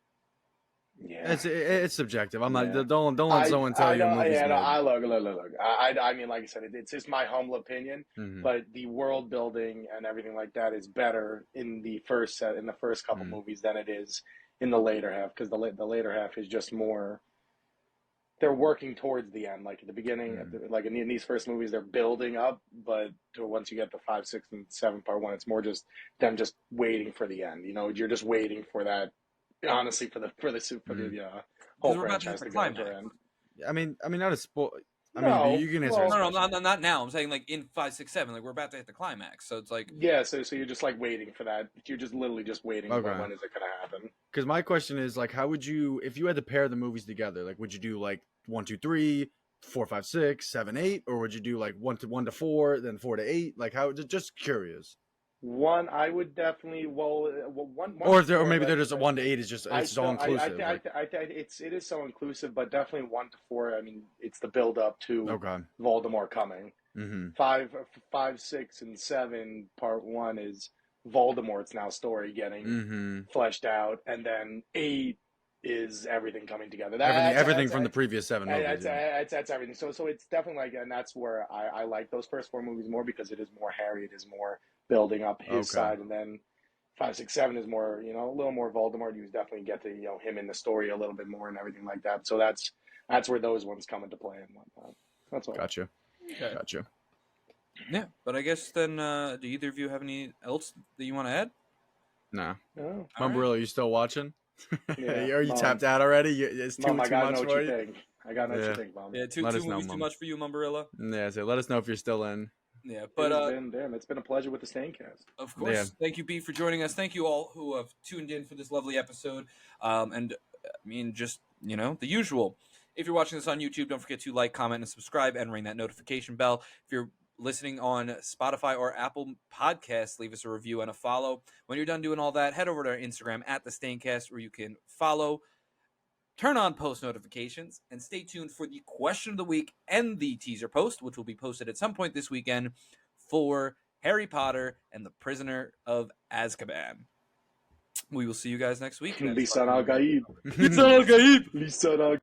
Yeah, it's subjective. I'm not. Don't let someone tell you. Look. I mean, like I said, it's just my humble opinion. But the world building and everything like that is better in the first couple movies than it is in the later half because the later half is just more. They're working towards the end, like at the beginning, like in these first movies, they're building up. But once you get to 5, 6, and 7 part 1, it's more just them just waiting for the end. You're just waiting for that. Honestly, for the whole franchise to go to end. I mean, not a spoil. I mean, No, you can answer well- his No, question. not now. I'm saying like in 5, 6, 7. Like we're about to hit the climax, so it's like Yeah, so you're just like waiting for that. You're just literally just waiting. Okay. When is it gonna happen? Because my question is like, how would you, if you had to pair the movies together, like, would you do like 1, 2, 3, 4, 5, 6, 7, 8, or would you do like 1 to 4, then 4 to 8? Like, how? Just curious. One, I would definitely one Or to four, maybe they're like- just 1 to 8 is just it's all inclusive. it is so inclusive, but definitely 1 to 4. I mean, it's the build up to okay. Voldemort coming. Mm-hmm. 5, 6, and 7. Part 1 is Voldemort's now story getting Mm-hmm. fleshed out, and then 8 is everything coming together. Everything from the previous 7 movies. That's everything. So it's definitely like, and that's where I like those first 4 movies more, because it is more Harry, it is more building up his Okay. side, and then 5, 6, 7 is more, a little more Voldemort. You definitely get to him in the story a little bit more and everything like that. So that's where those ones come into play and whatnot. That's all. Gotcha. okay. Gotcha. Yeah, but I guess then, do either of you have any else that you want to add? Nah. Oh, All right. Mumbarilla, you still watching? Yeah, Are you Mom. tapped out already? It's too Mom, I gotta much know what for you you? think. I gotta know what Yeah. you think, Mom. Yeah, two Let us know, movies too Mom. much for you, Mumbarilla. Yeah, so let us know if you're still in. Yeah, but It's been a pleasure with the Staincast. of course, Yeah. thank you, B, for joining us. Thank you all who have tuned in for this lovely episode. And I mean, just the usual. If you're watching this on YouTube, don't forget to like, comment, and subscribe, and ring that notification bell. If you're listening on Spotify or Apple Podcasts, leave us a review and a follow. When you're done doing all that, head over to our Instagram at the Staincast, where you can follow, turn on post notifications, and stay tuned for the question of the week and the teaser post, which will be posted at some point this weekend for Harry Potter and the Prisoner of Azkaban. We will see you guys next week. Lisan al-Gaib. Lisan al-Gaib. Lisan al